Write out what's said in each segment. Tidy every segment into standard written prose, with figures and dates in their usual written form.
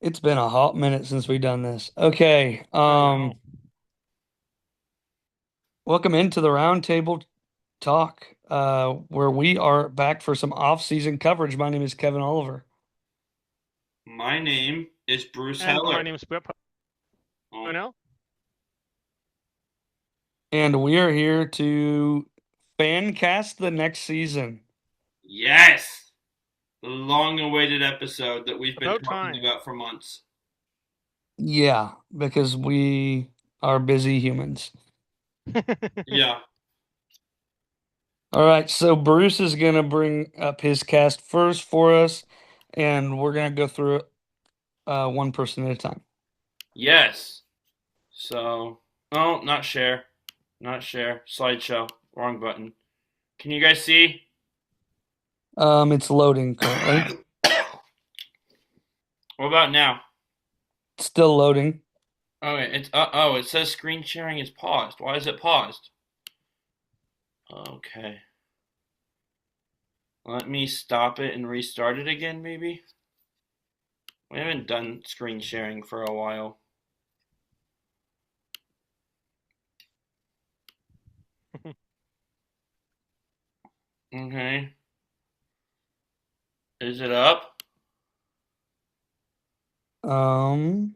It's been a hot minute since we've done this. Okay. I know. Welcome into the roundtable talk, where we are back for some off-season coverage. My name is Kevin Oliver, My name is Bruce and Heller. my My name name is Whip Oh, Pono, and we are here to fan cast the next season. yes! The long-awaited episode that we've been About talking time. about for months. Yeah, because we are busy humans. Yeah. All right, so Bruce is gonna bring up his cast first for us, and we're gonna go through it one person at a time. Yes. So, oh, not share. Not share. Slideshow. Wrong button. Can you guys see? It's loading currently. What about now? It's still loading. Okay, oh, it says screen sharing is paused. Why is it paused? Okay. Let me stop it and restart it again, maybe? We haven't done screen sharing for a while. Okay. Is it up? Um,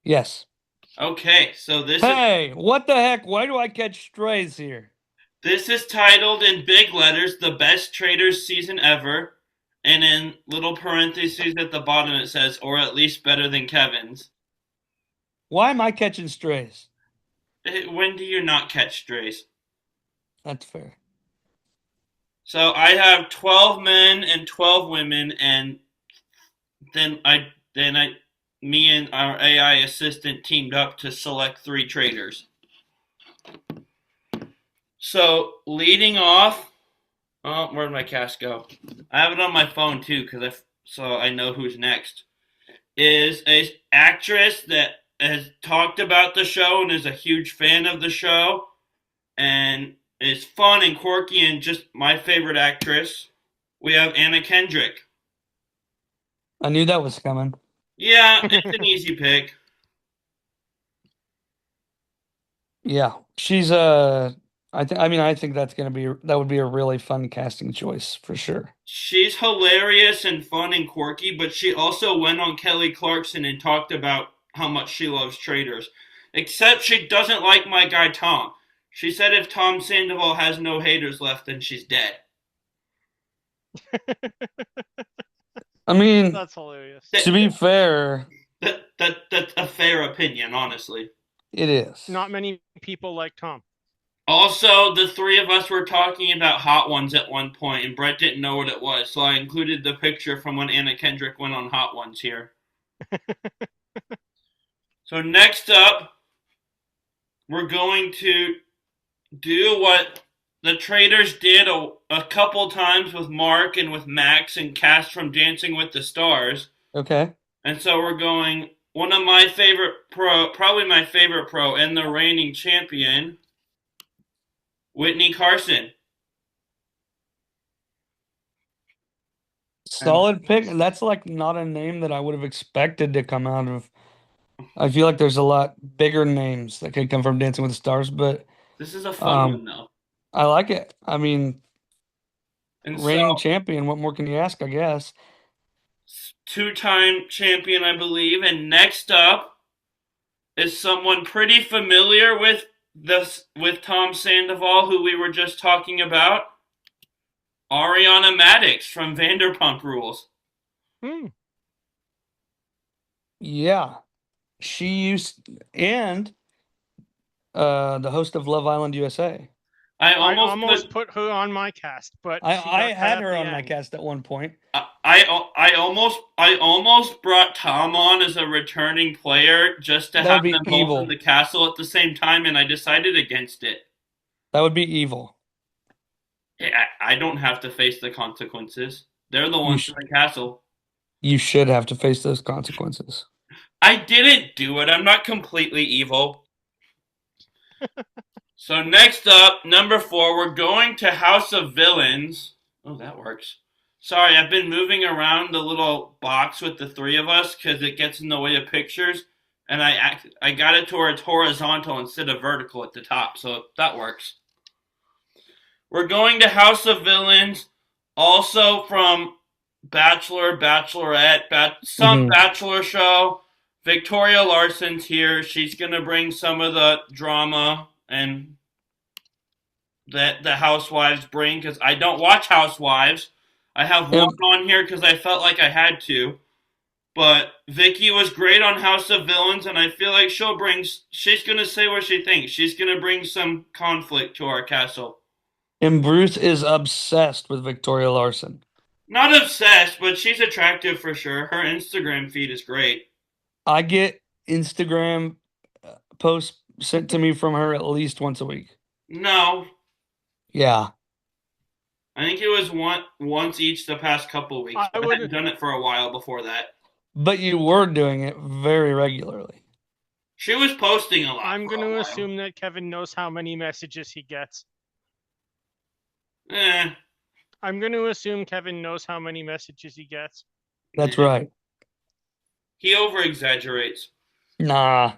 yes. Okay, so this is Hey, what the heck? Why do I catch strays here? this is titled in big letters "The Best Traitors Season Ever," and in little parentheses at the bottom it says, "or at least better than Kevin's." Why am I catching strays? When do you not catch strays? That's fair. So I have 12 men and 12 women, and then I me and our AI assistant teamed up to select three traitors. So leading off, oh, where'd my cast go? I have it on my phone too, so I know who's next. Is a actress that has talked about the show and is a huge fan of the show and is fun and quirky and just my favorite actress. We have Anna Kendrick. I knew that was coming. Yeah, it's an easy pick. Yeah, I think that would be a really fun casting choice for sure. She's hilarious and fun and quirky, but she also went on Kelly Clarkson and talked about how much she loves Traitors. Except she doesn't like my guy Tom. She said if Tom Sandoval has no haters left, then she's dead. I mean, That's hilarious. to be fair, That's a fair opinion, honestly. it is. Not many people like Tom. Also, the three of us were talking about Hot Ones at one point, and Brett didn't know what it was, so I included the picture from when Anna Kendrick went on Hot Ones here. So next up, we're going to do what the Traitors did a couple times with Mark and with Max and cast from Dancing with the Stars. Okay. And so we're going one of my favorite pro, probably my favorite pro, and the reigning champion, Whitney Carson. And Solid pick. That's like not a name that I would have expected to come out of. I feel like there's a lot bigger names that could come from Dancing with the Stars, but this is a fun um, one though. I like it. I mean, And so, reigning champion, what more can you ask, I guess? two-time champion, I believe. And next up is someone pretty familiar with Tom Sandoval, who we were just talking about, Ariana Madix from Vanderpump Rules. Hmm. Yeah. She used and the host of Love Island USA. I I almost almost put put her on my cast, but she I got cut had at her the on my end. cast at one point. I almost brought Tom on as a returning player just to That would have be them both in the evil. castle at the same time, and I decided against it. That would be evil. I don't have to face the consequences. They're the You ones sh in the castle. you should have to face those consequences. I didn't do it. I'm not completely evil. So next up, number 4, we're going to House of Villains. Oh, that works. Sorry, I've been moving around the little box with the three of us because it gets in the way of pictures, and I got it to where it's horizontal instead of vertical at the top, so that works. We're going to House of Villains, also from Bachelor, Bachelorette, some Hmm. Bachelor show. Victoria Larson's here. She's gonna bring some of the drama and that the Housewives bring because I don't watch Housewives. I have one And, on here because I felt like I had to. But Vicky was great on House of Villains, and I feel like she'll bring. She's gonna say what she thinks. She's gonna bring some conflict to our castle. and Bruce is obsessed with Victoria Larson. Not obsessed, but she's attractive for sure. Her Instagram feed is great. I get Instagram posts sent to me from her at least once a week. No, Yeah, I think it was once each the past couple weeks, I but I hadn't would. done it for a while before that. but you were doing it very regularly. She was posting a lot I'm for going a to while. assume that Kevin knows how many messages he gets. Eh, I'm going to assume Kevin knows how many messages he gets. That's nah. right. He over exaggerates. Nah.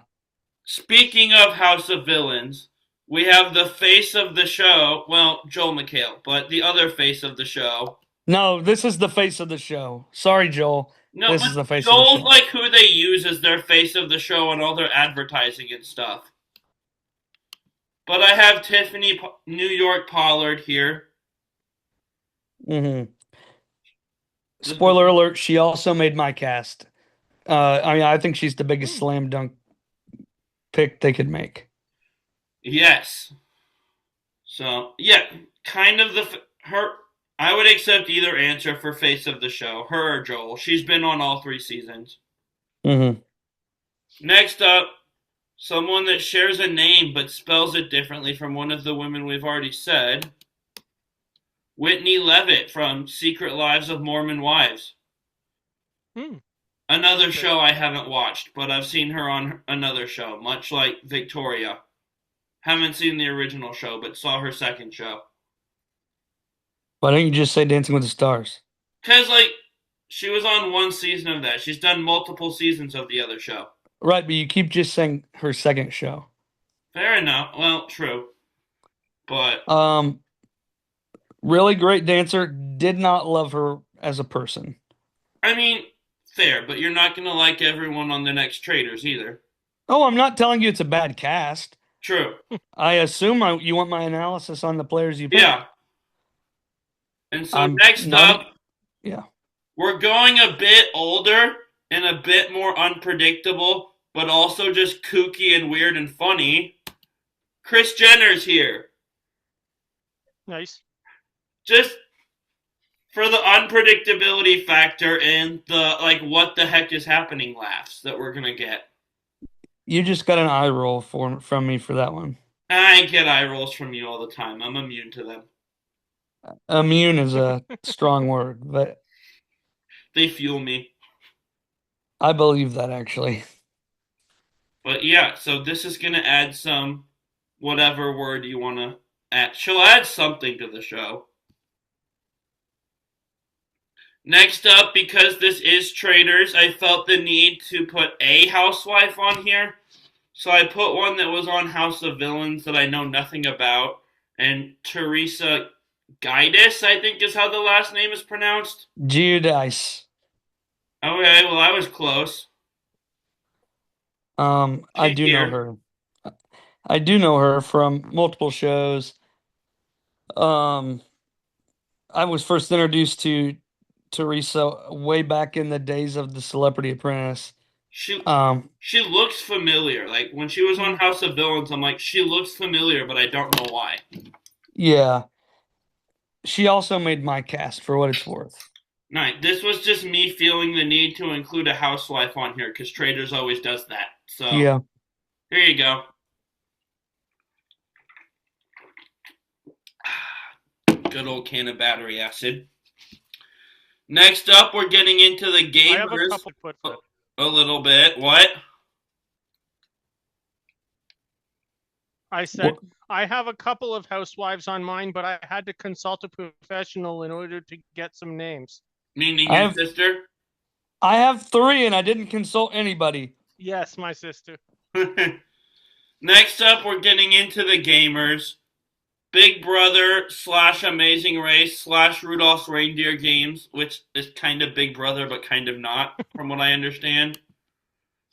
Speaking of House of Villains, we have the face of the show. Well, Joel McHale, but the other face of the show. No, this is the face of the show. Sorry, Joel. No, This but is the face of the Joel's show. like who they use as their face of the show and all their advertising and stuff. But I have Tiffany New York Pollard here. Hmm. This Spoiler alert, she also made my cast. I mean, I think she's the biggest Hmm. slam dunk pick they could make. Yes. So yeah, kind of the her. I would accept either answer for face of the show, her or Joel. She's been on all three seasons. Hmm. Next up, someone that shares a name but spells it differently from one of the women we've already said. Whitney Levitt from Secret Lives of Mormon Wives. Hmm. Another Okay. show I haven't watched, but I've seen her on another show, much like Victoria. Haven't seen the original show, but saw her second show. Why don't you just say Dancing with the Stars? Because, like, she was on one season of that. She's done multiple seasons of the other show. Right, but you keep just saying her second show. Fair enough. Well, true. But, Um, really great dancer. Did not love her as a person. I mean, fair, but you're not going to like everyone on the next Traitors either. Oh, I'm not telling you it's a bad cast. True. I assume you want my analysis on the players you picked. Yeah. And so I'm next not. up, Yeah. we're going a bit older and a bit more unpredictable, but also just kooky and weird and funny. Kris Jenner's here. Nice. Just for the unpredictability factor and the, like, what the heck is happening laughs that we're going to get. You just got an eye roll from me for that one. I get eye rolls from you all the time. I'm immune to them. Immune is a strong word, but They fuel me. I believe that actually. But yeah, so this is going to add some whatever word you want to add. She'll add something to the show. Next up, because this is Traitors, I felt the need to put a housewife on here. So I put one that was on House of Villains that I know nothing about. And Teresa Giudice, I think is how the last name is pronounced. Giudice. Okay, well, I was close. I She's do know here. her. I do know her from multiple shows. Um, I was first introduced to Teresa way back in the days of the Celebrity Apprentice. She Um, she looks familiar. Like when she was Hmm. on House of Villains, I'm like, she looks familiar, but I don't know why. yeah, she also made my cast for what it's worth. Nice. This was just me feeling the need to include a housewife on here because Traders always does that. So Yeah. here you go. Good old can of battery acid. Next up, we're getting into the I have a gamers couple put for it. a little bit. What? I said I have a couple of housewives on mine, but I had to consult a professional in order to get some names. Meaning I your have sister? I have three, and I didn't consult anybody. Yes, my sister. Next up, we're getting into the gamers. Big Brother slash Amazing Race slash Rudolph's Reindeer Games, which is kind of Big Brother but kind of not, from what I understand.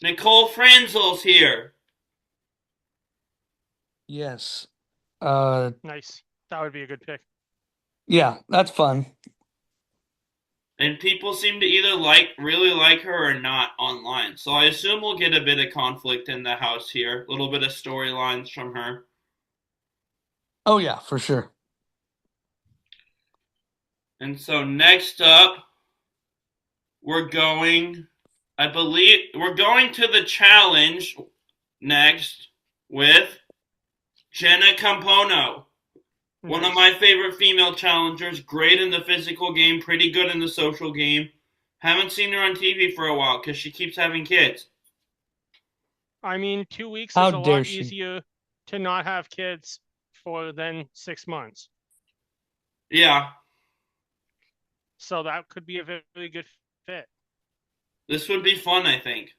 Nicole Franzel's here. Yes. Nice. That would be a good pick. Yeah, that's fun. And people seem to either really like her or not online. So I assume we'll get a bit of conflict in the house here. A little bit of storylines from her. Oh yeah, for sure. And so next up, we're going, I believe, we're going to the challenge next with Jenna Campono. One of Nice. my favorite female challengers, great in the physical game, pretty good in the social game. Haven't seen her on TV for a while because she keeps having kids. I mean, 2 weeks How is a dare lot she? easier to not have kids for than 6 months. Yeah, So that could be a very good fit. this would be fun, I think.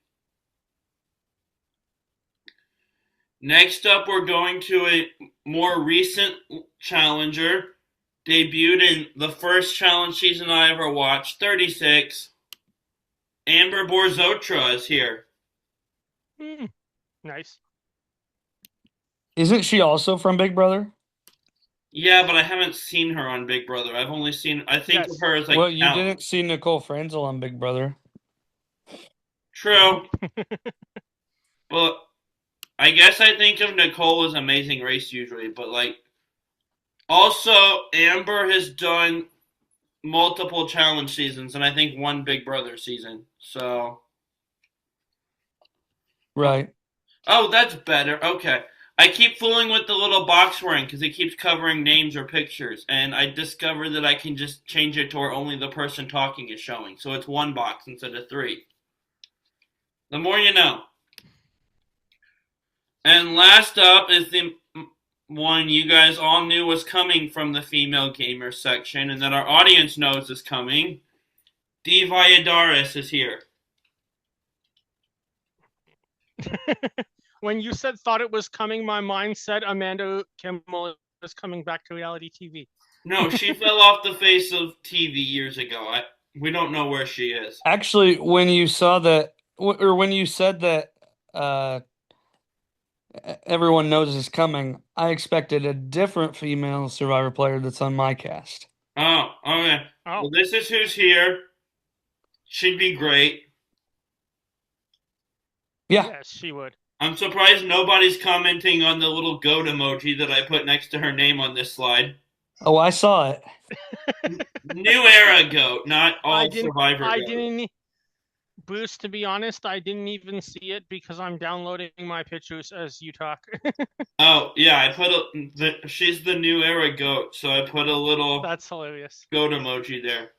Next up, we're going to a more recent challenger. Debuted in the first challenge season I ever watched, 36. Amber Borzotra is here. Nice. Isn't she also from Big Brother? Yeah, but I haven't seen her on Big Brother. I've only seen, I think of Yes. her as Well, like you out. didn't see Nicole Franzel on Big Brother. True, but I guess I think of Nicole as Amazing Race usually, but like also Amber has done multiple challenge seasons and I think one Big Brother season. So, Right. oh, that's better. Okay. I keep fooling with the little box we're in because it keeps covering names or pictures, and I discovered that I can just change it to where only the person talking is showing. So it's one box instead of three. The more you know. And last up is the one you guys all knew was coming from the female gamer section and that our audience knows is coming. D. Valladares is here. When you said thought it was coming, my mind said Amanda Kimmel is coming back to reality TV. No, she fell off the face of TV years ago. We don't know where she is. Actually, when you saw that, or when you said that, uh, everyone knows is coming, I expected a different female Survivor player that's on my cast. Oh, okay. Oh, Well, this is who's here. She'd be great. Yeah. yes, she would. I'm surprised nobody's commenting on the little goat emoji that I put next to her name on this slide. Oh, I saw it. New era goat, not I all didn't. Survivor I goat. didn't. Bruce, to be honest, I didn't even see it because I'm downloading my pictures as you talk. Oh yeah, I put she's the new era goat, so I put a little That's hilarious. goat emoji there.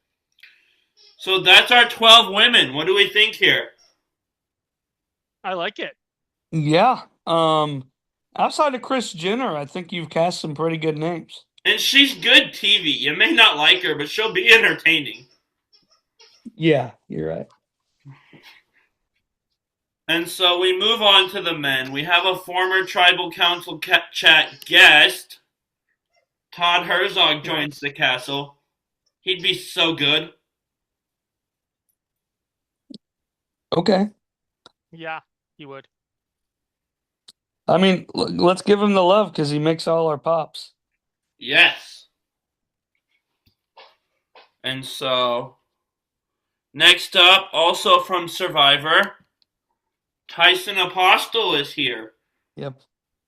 So that's our 12 women. What do we think here? I like it. Yeah. Outside of Chris Jenner, I think you've cast some pretty good names. And she's good TV. You may not like her, but she'll be entertaining. Yeah, you're right. And so we move on to the men. We have a former tribal council chat guest. Todd Herzog joins Nice. the castle. He'd be so good. Okay. Yeah, he would. I mean, let's give him the love because he makes all our pops. Yes. And so, next up, also from Survivor, Tyson Apostle is here. Yep.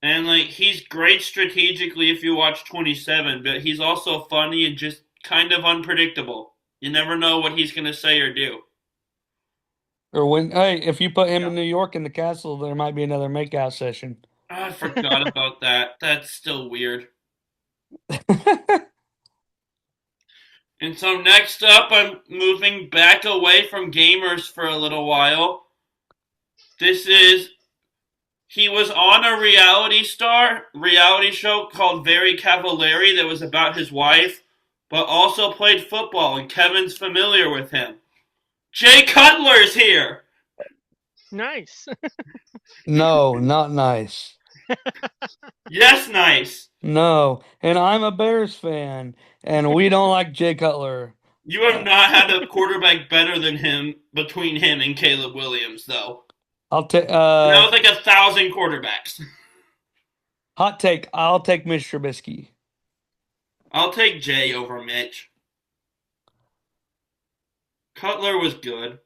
And like he's great strategically if you watch 27, but he's also funny and just kind of unpredictable. You never know what he's going to say or do. Or when, hey, if you put him Yeah. in New York in the castle, there might be another makeout session. Oh, I forgot about that. That's still weird. And so next up, I'm moving back away from gamers for a little while. This is He was on a reality show called Very Cavallari that was about his wife, but also played football, and Kevin's familiar with him. Jay Cutler's here. Nice. No, not nice. Yes, nice. No. And I'm a Bears fan, and we don't like Jay Cutler. You have not had a quarterback better than him between him and Caleb Williams, though. I'll take And that was like 1,000 quarterbacks. hot take. I'll take Mitch Trubisky. I'll take Jay over Mitch. Cutler was good.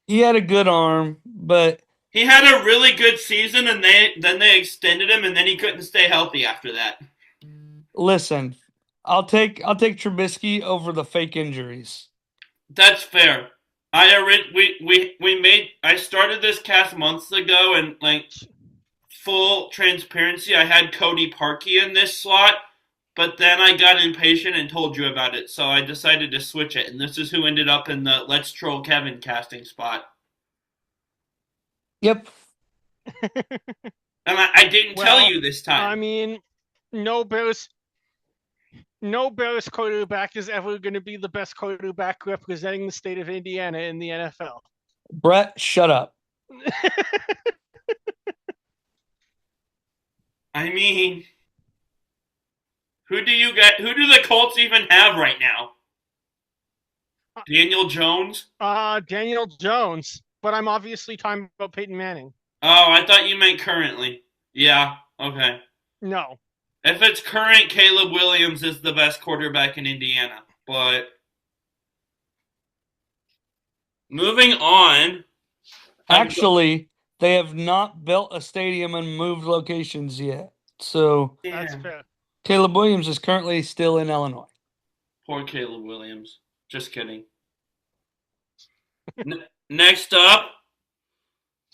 He had a good arm, but He had a really good season, and then they extended him, and then he couldn't stay healthy after that. listen, I'll take Trubisky over the fake injuries. That's fair. I started this cast months ago, and like full transparency, I had Cody Parkey in this slot, but then I got impatient and told you about it, so I decided to switch it, and this is who ended up in the Let's Troll Kevin casting spot. Yep. And I didn't tell Well, you this I time. mean, no Bears, no Bears quarterback is ever going to be the best quarterback representing the state of Indiana in the NFL. Brett, shut up. I mean, who do the Colts even have right now? Daniel Jones? Daniel Jones, but I'm obviously talking about Peyton Manning. Oh, I thought you meant currently. Yeah, okay. No. If it's current, Caleb Williams is the best quarterback in Indiana. But moving on. Actually, they have not built a stadium and moved locations yet. So That's fair. Caleb Williams is currently still in Illinois. Poor Caleb Williams. Just kidding. Next up,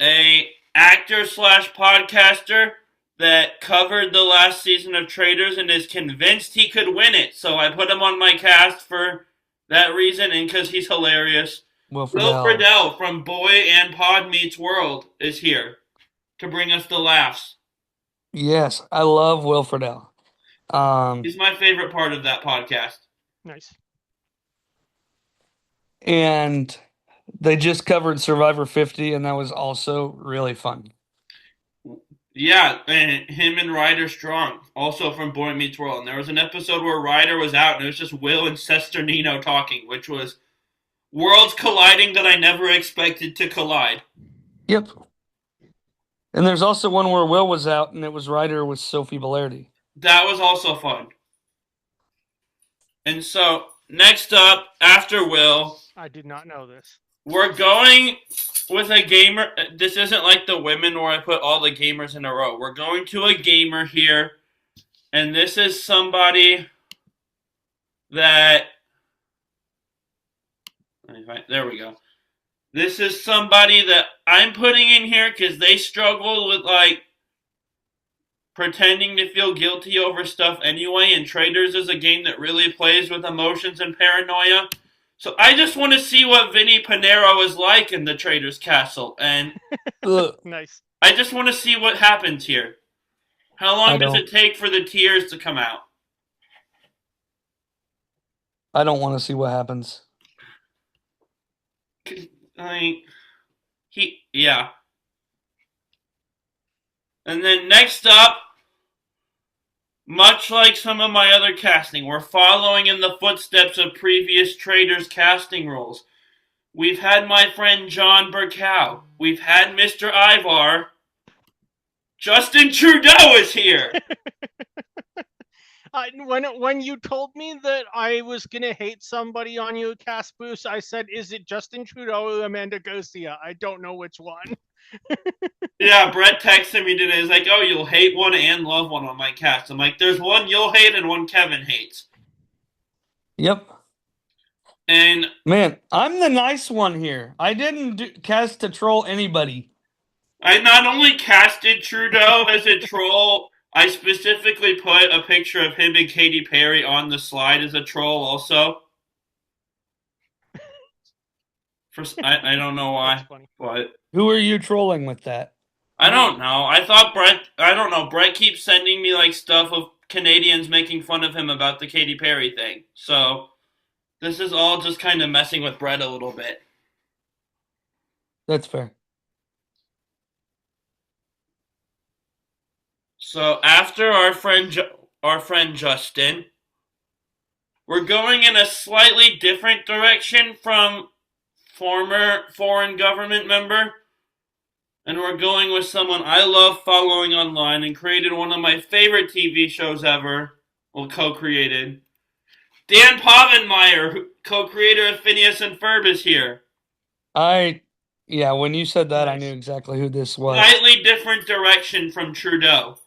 a actor slash podcaster that covered the last season of Traitors and is convinced he could win it. So I put him on my cast for that reason and because he's hilarious. Will Friedle from Boy and Pod Meets World is here to bring us the laughs. Yes, I love Will Friedle. He's my favorite part of that podcast. Nice. And they just covered Survivor 50, and that was also really fun. Yeah, and him and Ryder Strong, also from Boy Meets World. And there was an episode where Ryder was out, and it was just Will and Sesternino talking, which was worlds colliding that I never expected to collide. Yep. And there's also one where Will was out, and it was Ryder with Sophie Bellardi. That was also fun. And so, next up, after Will, I did not know this. we're going with a gamer. This isn't like the women where I put all the gamers in a row. We're going to a gamer here, and this is somebody that. There we go. This is somebody that I'm putting in here because they struggle with like pretending to feel guilty over stuff anyway, and Traitors is a game that really plays with emotions and paranoia. So I just want to see what Vinny Pinero is like in the Traitors Castle, and Nice. I just want to see what happens here. How long does it take for the tears to come out? I don't want to see what happens. Yeah. And then next up, much like some of my other casting, we're following in the footsteps of previous Traitors casting roles. We've had my friend John Burkow. We've had Mr. Ivar. Justin Trudeau is here. When you told me that I was gonna hate somebody on your cast, Bruce, I said, "Is it Justin Trudeau or Amanda Garcia? I don't know which one." Yeah, Brett texted me today. He's like, "Oh, you'll hate one and love one on my cast." I'm like, "There's one you'll hate and one Kevin hates." Yep. And man, I'm the nice one here. I didn't cast to troll anybody. I not only casted Trudeau as a troll, I specifically put a picture of him and Katy Perry on the slide as a troll also. I don't know why, but who are you trolling with that? I don't know. I thought Brett. I don't know. Brett keeps sending me like stuff of Canadians making fun of him about the Katy Perry thing. So this is all just kind of messing with Brett a little bit. That's fair. So after our friend Justin, we're going in a slightly different direction from former foreign government member, and we're going with someone I love following online and created one of my favorite TV shows ever. Well, co-created. Dan Povenmire, co-creator of Phineas and Ferb, is here. I, yeah, when you said that, I knew Nice. exactly who this was. Slightly different direction from Trudeau.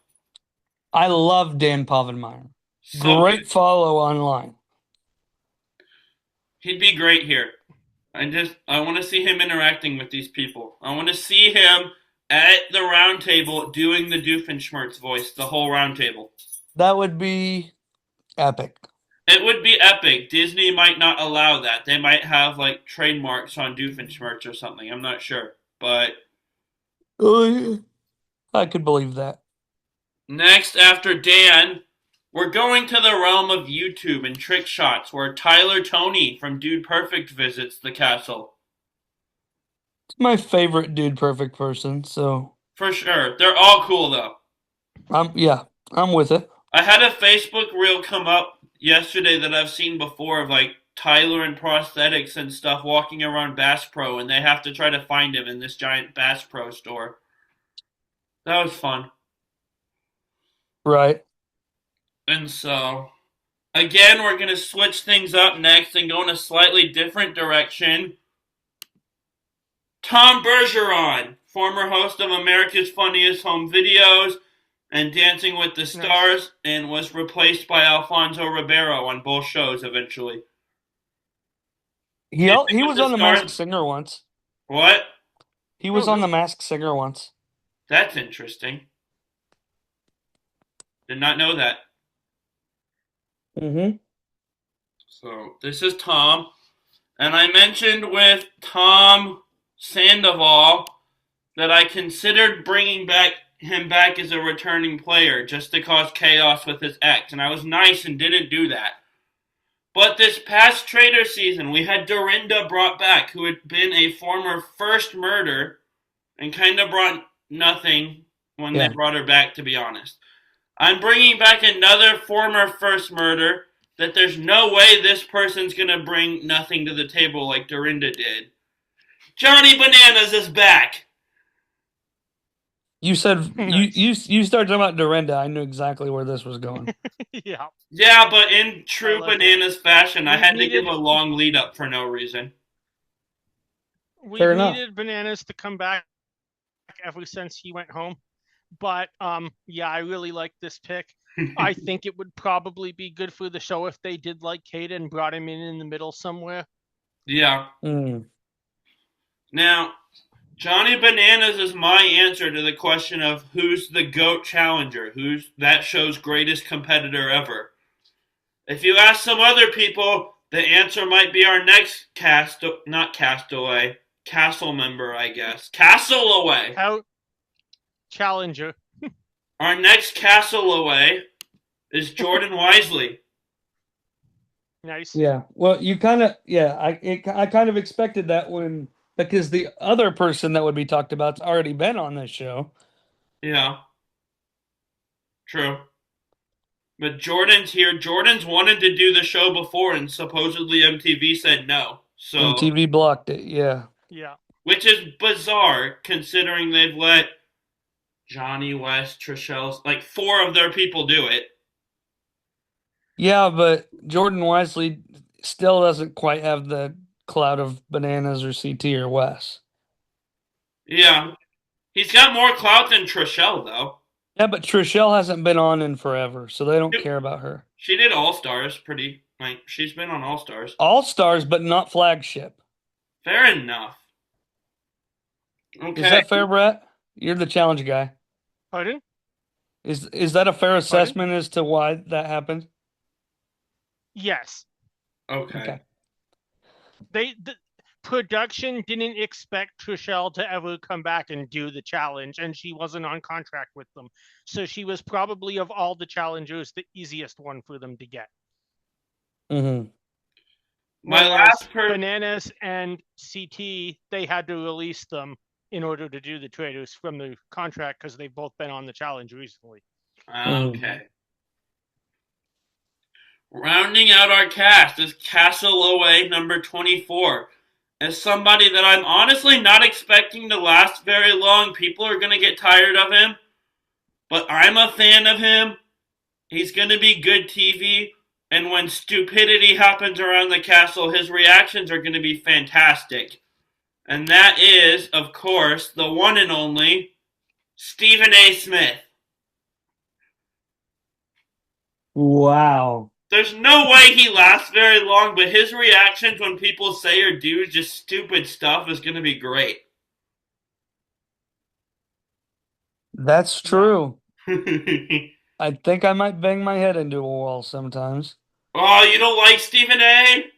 I love Dan Povenmire. So good. Great follow online. He'd be great here. I want to see him interacting with these people. I want to see him at the round table doing the Doofenshmirtz voice, the whole round table. That would be epic. It would be epic. Disney might not allow that. They might have like trademarks on Doofenshmirtz or something. I'm not sure. But Oh, yeah. I could believe that. next after Dan, we're going to the realm of YouTube and trick shots where Tyler Tony from Dude Perfect visits the castle. It's my favorite Dude Perfect person, so For sure. They're all cool though. yeah, I'm with it. I had a Facebook reel come up yesterday that I've seen before of like Tyler and prosthetics and stuff walking around Bass Pro, and they have to try to find him in this giant Bass Pro store. That was fun. Right. And so, again, we're going to switch things up next and go in a slightly different direction. Tom Bergeron, former host of America's Funniest Home Videos and Dancing with the Stars, Nice. and was replaced by Alfonso Ribeiro on both shows eventually. Dancing He with was the on The Masked Stars? Singer once. What? He Oh, was on The really? Masked Singer once. That's interesting. Did not know that. Mm-hmm. So, this is Tom. And I mentioned with Tom Sandoval that I considered bringing him back as a returning player just to cause chaos with his ex, and I was nice and didn't do that. But this past Trader season, we had Dorinda brought back, who had been a former first murder and kind of brought nothing when they Yeah. brought her back, to be honest. I'm bringing back another former first murder that there's no way this person's going to bring nothing to the table like Dorinda did. Johnny Bananas is back. You said Nice. you started talking about Dorinda. I knew exactly where this was going. Yeah. Yeah, but in I true like it. Bananas fashion, I We've had to give needed a long lead up for no reason. we've Fair enough. needed Bananas to come back ever since he went home. But yeah, I really like this pick. I think it would probably be good for the show if they did like Kate and brought him in the middle somewhere. Yeah. Mm. Now, Johnny Bananas is my answer to the question of who's the GOAT challenger, who's that show's greatest competitor ever. If you ask some other people, the answer might be our next not castaway, castle member, I guess. Castleaway. How Challenger. Our next Castleaway is Jordan Wisely. Nice. Yeah. Well, you kind of I kind of expected that when because the other person that would be talked about's already been on this show. Yeah, true. But Jordan's here. Jordan's wanted to do the show before, and supposedly MTV said no. So, MTV blocked it. Yeah. Yeah. which is bizarre considering they've let Johnny West, Trishelle, like four of their people do it. Yeah, but Jordan Wisely still doesn't quite have the clout of Bananas or CT or Wes. Yeah, he's got more clout than Trishelle though. Yeah, but Trishelle hasn't been on in forever, so they don't care about her. She did All Stars pretty. Like she's been on All Stars. All Stars, but not flagship. Fair enough. Is Okay. that fair, Brett? You're the challenge guy. Pardon? Is that a fair Pardon? assessment as to why that happened? Yes. Okay. Okay. They production didn't expect Trishelle to ever come back and do the challenge, and she wasn't on contract with them. So she was probably, of all the challengers, the easiest one for them to get. Hmm. My Whereas last per Bananas and CT, they had to release them in order to do the Traitors from the contract because they've both been on the challenge recently. Hmm. okay. Rounding out our cast is Castaway number 24. As somebody that I'm honestly not expecting to last very long, people are going to get tired of him, but I'm a fan of him. He's going to be good TV, and when stupidity happens around the castle, his reactions are going to be fantastic. And that is, of course, the one and only Stephen A. Smith. Wow. There's no way he lasts very long, but his reactions when people say or do just stupid stuff is going to be great. That's Yeah. true. I think I might bang my head into a wall sometimes. Oh, you don't like Stephen A?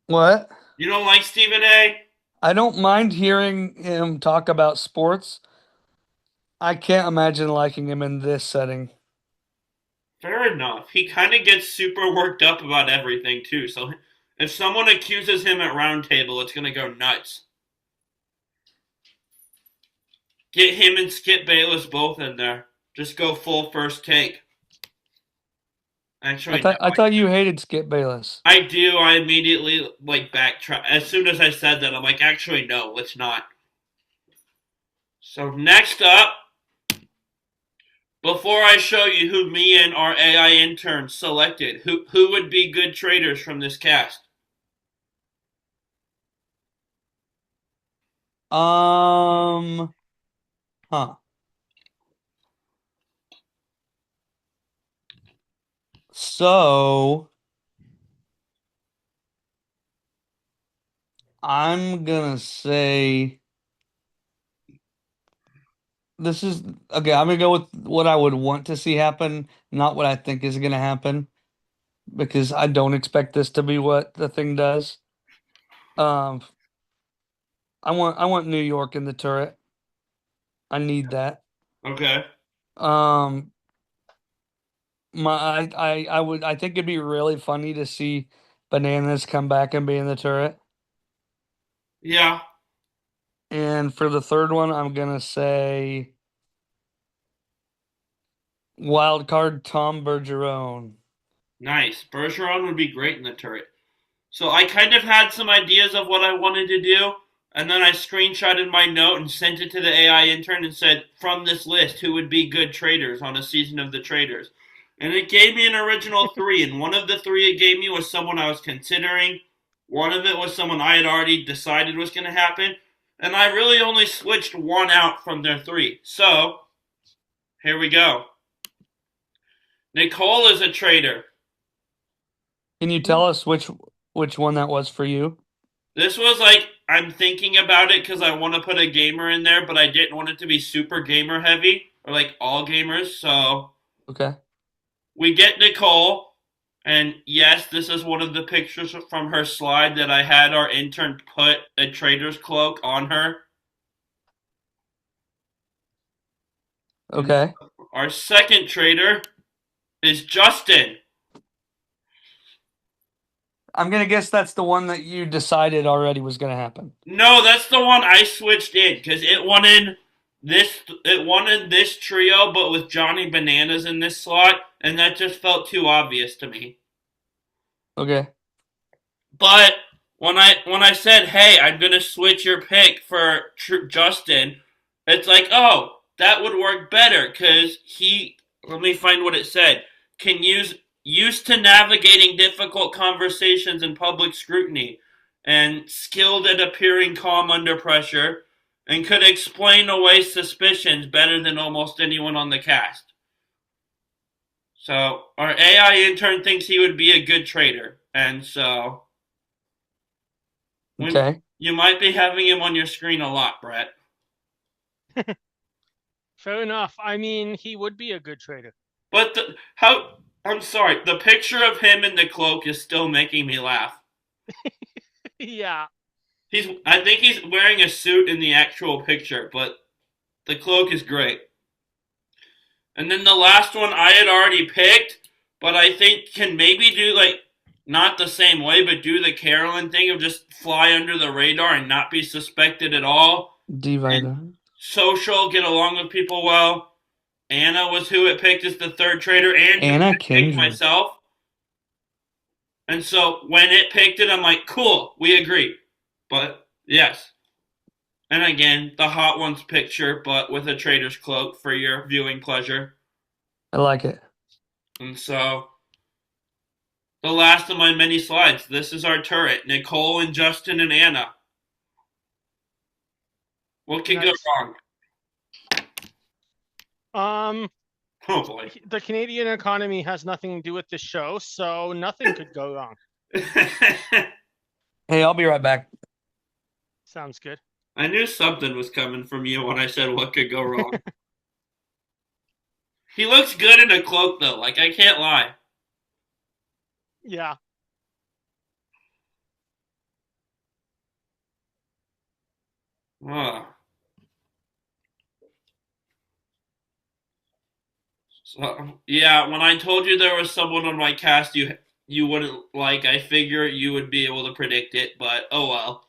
What? You don't like Stephen A? I don't mind hearing him talk about sports. I can't imagine liking him in this setting. Fair enough. He kind of gets super worked up about everything, too. So if someone accuses him at Roundtable, it's going to go nuts. Get him and Skip Bayless both in there. Just go full first take. I Actually, no. thought I thought you hated Skip Bayless. I do. I immediately like backtrack. As soon as I said that, I'm like, actually, no, let's not. So next up, before I show you who me and our AI intern selected, who would be good traders from this cast? Um, huh. So I'm gonna say this is okay. I'm gonna go with what I would want to see happen, not what I think is gonna happen, because I don't expect this to be what the thing does. Um, I want New York in the turret. I need that. Okay. Um, I think it'd be really funny to see Bananas come back and be in the turret. Yeah. And for the third one, I'm gonna say wild card Tom Bergeron. Nice. Bergeron would be great in the turret. So I kind of had some ideas of what I wanted to do, and then I screenshotted my note and sent it to the AI intern and said, from this list, who would be good traders on a season of the Traitors? And it gave me an original three, and one of the three it gave me was someone I was considering. One of it was someone I had already decided was going to happen, and I really only switched one out from their three. So, here we go. Nicole is a trader. Can you tell us which one that was for you? This was like I'm thinking about it because I want to put a gamer in there, but I didn't want it to be super gamer heavy or like all gamers. So Okay. we get Nicole, and yes, this is one of the pictures from her slide that I had our intern put a trader's cloak on her. And Okay. our second trader is Justin. I'm gonna guess that's the one that you decided already was gonna happen. No, that's the one I switched in because it wanted this trio, but with Johnny Bananas in this slot, and that just felt too obvious to me. Okay. But when I said, "Hey, I'm gonna switch your pick for Justin," it's like, oh, that would work better because he. Let me find what it said. Can use used to navigating difficult conversations and public scrutiny, and skilled at appearing calm under pressure, and could explain away suspicions better than almost anyone on the cast. So our AI intern thinks he would be a good trader, and so Okay. you might be having him on your screen a lot, Brett. Fair enough. I mean, he would be a good trader. But how? I'm sorry. The picture of him in the cloak is still making me laugh. Yeah. I think he's wearing a suit in the actual picture, but the cloak is great. And then the last one I had already picked, but I think can maybe do like not the same way, but do the Carolyn thing of just fly under the radar and not be suspected at all. And Divider. social, get along with people well. Anna was who it picked as the third traitor, and who Anna it picked Kendrick. myself. And so when it picked it, I'm like, cool, we agree. But yes. And again, the Hot Ones picture, but with a traitor's cloak for your viewing pleasure. I like it. And so the last of my many slides. This is our turret. Nicole and Justin and Anna. What could go Nice. wrong? Um, Oh boy. the Canadian economy has nothing to do with the show, so nothing could go wrong. Hey, I'll be right back. Sounds good. I knew something was coming from you when I said what could go wrong. He looks good in a cloak though, like I can't lie. Yeah. Ugh. So, yeah, when I told you there was someone on my cast you wouldn't like, I figure you would be able to predict it, but oh well.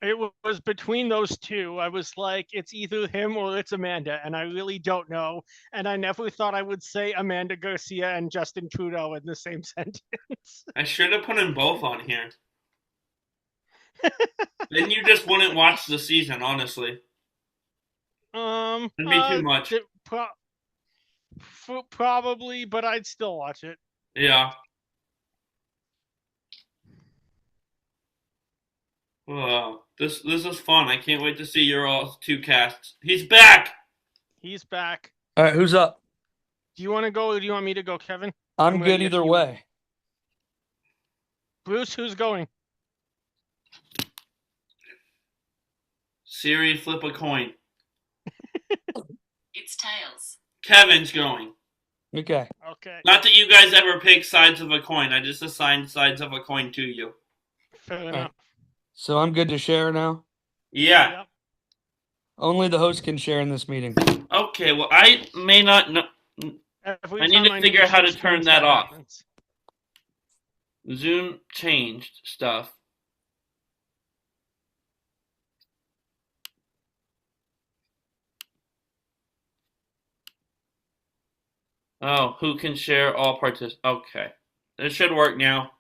It was between those two. I was like, it's either him or it's Amanda, and I really don't know. And I never thought I would say Amanda Garcia and Justin Trudeau in the same sentence. I should have put them both on here. Then you just wouldn't watch the season, honestly. It'd be too much. Probably, but I'd still watch it. Yeah. Oh, this is fun. I can't wait to see your all two casts. He's back. He's back. All right, who's up? Do you want to go or do you want me to go, Kevin? I'm good either way. Bruce, who's going? Siri, flip a coin. It's tails. Kevin's going. Okay. Okay. Not that you guys ever pick sides of a coin. I just assigned sides of a coin to you. Fair enough. Right. So I'm good to share now? Yeah. Yep. Only the host can share in this meeting. Okay, well, I may not know. Every I need time to figure out how to switch turn screens, that off. happens. Zoom changed stuff. Oh, who can share all participants? Okay. It should work now.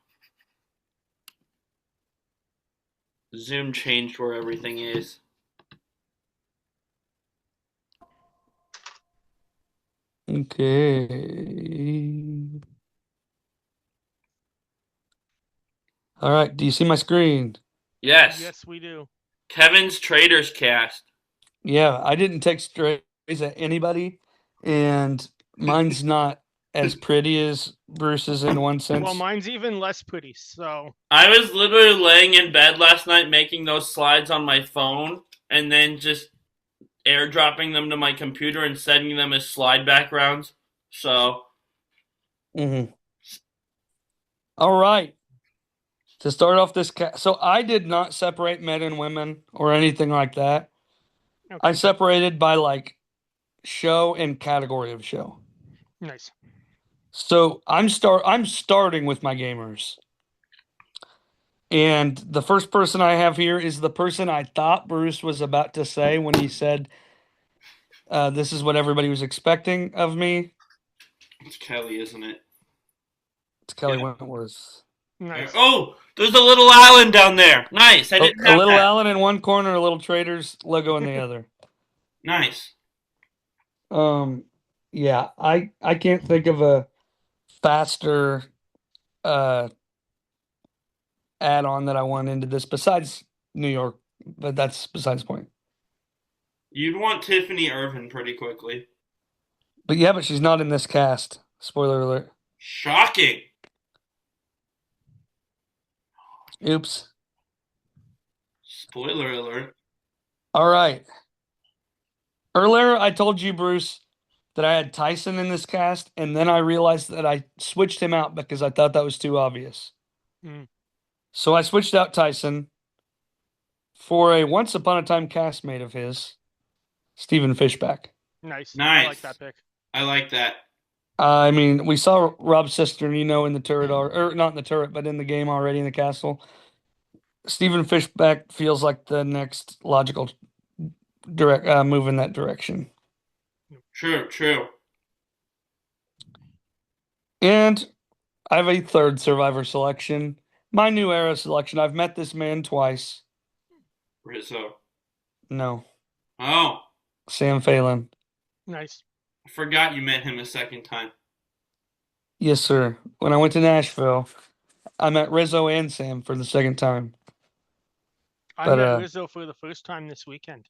Zoom changed where everything is. Okay. All right. Do you see my screen? Yes. Yes, we do. Kevin's Traitors cast. Yeah, I didn't text strays at anybody, and mine's not as pretty as Bruce's in one sense. Well, mine's even less pretty, so. I was literally laying in bed last night making those slides on my phone and then just airdropping them to my computer and setting them as slide backgrounds. So. All right. To start off this so I did not separate men and women or anything like that. Okay. I separated by like show and category of show. Nice. So I'm starting with my gamers. And the first person I have here is the person I thought Bruce was about to say when he said, this is what everybody was expecting of me. It's Kelly, isn't it? It's Kelly Yeah. Wentworth. Nice. Oh, there's a little island down there. Nice. I didn't A have little that. Allen in one corner, a little Traitors logo in the other. Nice. Yeah, I can't think of a faster add-on that I want into this besides New York, but that's besides the point. You'd want Tiffany Irvin pretty quickly. But yeah, but she's not in this cast. Spoiler alert. Shocking. Oops. Spoiler alert. All right. Earlier, I told you, Bruce, that I had Tyson in this cast, and then I realized that I switched him out because I thought that was too obvious. Mm. So I switched out Tyson, for a Once Upon a Time castmate of his, Stephen Fishback. Nice. I like that Nice. pick. I like that. I mean, we saw Rob Cesternino in the turret, or not in the turret, but in the game already in the castle. Stephen Fishback feels like the next logical direct move in that direction. True, true. And I have a third Survivor selection, my new era selection. I've met this man twice. Rizzo. No, Oh, Sam Phelan. Nice. I forgot you met him a second time. Yes, sir. When I went to Nashville, I met Rizzo and Sam for the second time. I But met Rizzo for the first time this weekend.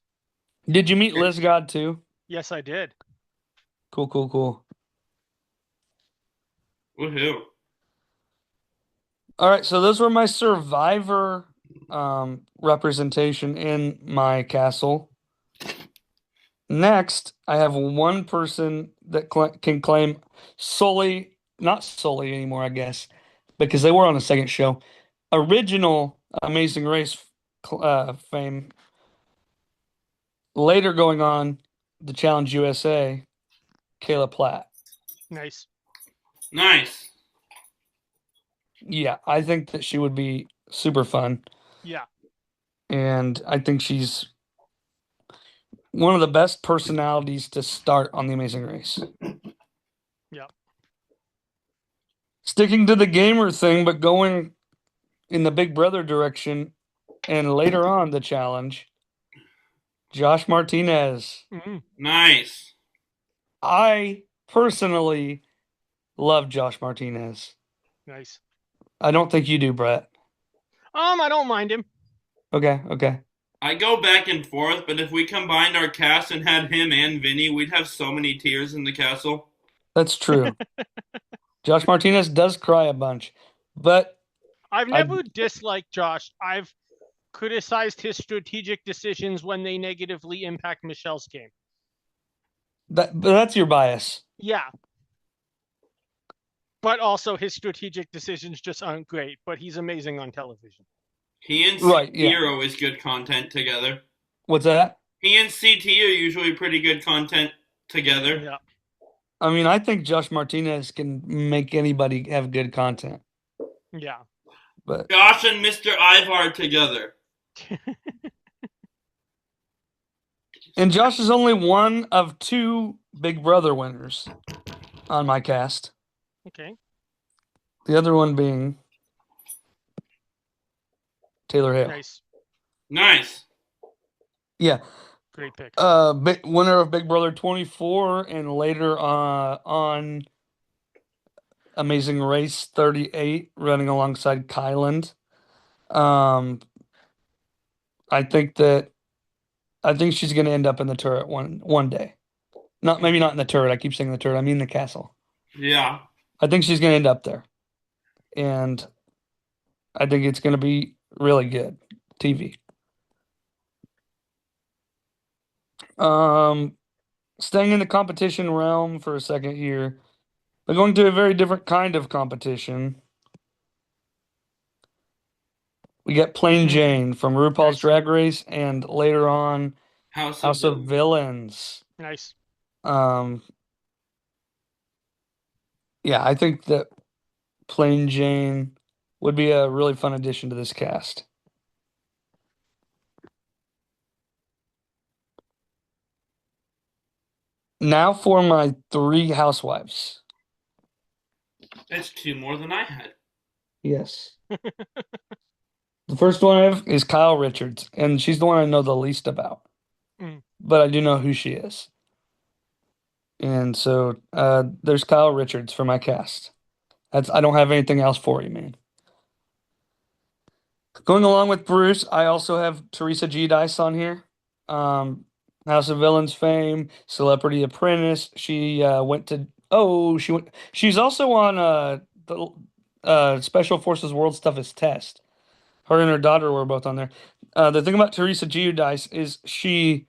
did you meet Liz God too? Yes, I did. Cool, cool, cool. Woohoo. All right, so those were my Survivor representation in my castle. Next, I have one person that can claim solely, not solely anymore, I guess, because they were on the second show. Original Amazing Race fame, later going on the Challenge USA, Kayla Platt. Nice. Nice. Yeah, I think that she would be super fun, Yeah. and I think she's one of the best personalities to start on The Amazing Race. Yeah. Sticking to the gamer thing, but going in the Big Brother direction, and later on the challenge, Josh Martinez. Mm, Nice. I personally love Josh Martinez. nice. I don't think you do, Brett. I don't mind him. Okay, okay. I go back and forth, but if we combined our cast and had him and Vinny, we'd have so many tears in the castle. That's true. Josh Martinez does cry a bunch, but I've I never disliked Josh. I've criticized his strategic decisions when they negatively impact Michelle's game. but that's your bias. Yeah. But also his strategic decisions just aren't great, but he's amazing on television. He and Right, CT yeah. are always good content together. What's that? He and CT are usually pretty good content together. Yeah. I mean, I think Josh Martinez can make anybody have good content, Yeah. but Josh and Mr. Ivar together. and Josh is only one of two Big Brother winners on my cast. Okay. The other one being Taylor Hale. Nice. Nice. Yeah. Great pick. Winner of Big Brother 24 and later on Amazing Race 38 running alongside Kyland. Um I think that I think she's going to end up in the turret one day. Not maybe not in the turret. I keep saying the turret. I mean the castle. Yeah. I think she's going to end up there. And I think it's going to be really good TV. Um, Staying in the competition realm for a second here, but going to a very different kind of competition. We get Plain Jane from RuPaul's Nice. Drag Race and later on House of House of Villains. Villains. Nice. Um, yeah, I think that Plain Jane would be a really fun addition to this cast. Now for my three housewives. That's two more than I had. Yes. The first one I have is Kyle Richards, and she's the one I know the least about, Mm, but I do know who she is. And so there's Kyle Richards for my cast. I don't have anything else for you, man. Going along with Bruce, I also have Teresa Giudice on here. Um, House of Villains fame, Celebrity Apprentice. She went to she went. She's also on the Special Forces World's Toughest Test. Her and her daughter were both on there. The thing about Teresa Giudice is she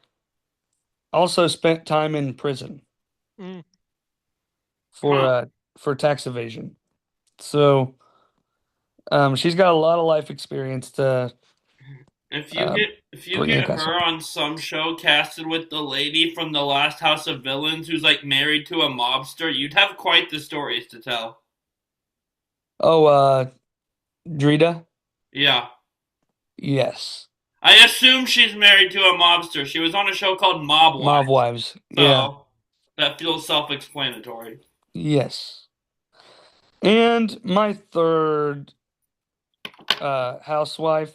also spent time in prison mm. for Huh. uh for tax evasion. So she's got a lot of life experience to uh, if you Brittany get Castle. her on some show casted with the lady from the last House of Villains who's like married to a mobster, you'd have quite the stories to tell. Oh, Drita? Yeah. Yes. I assume she's married to a mobster. She was on a show called Mob Mob Wives. Wives. Yeah. So that feels self-explanatory. Yes. And my third housewife,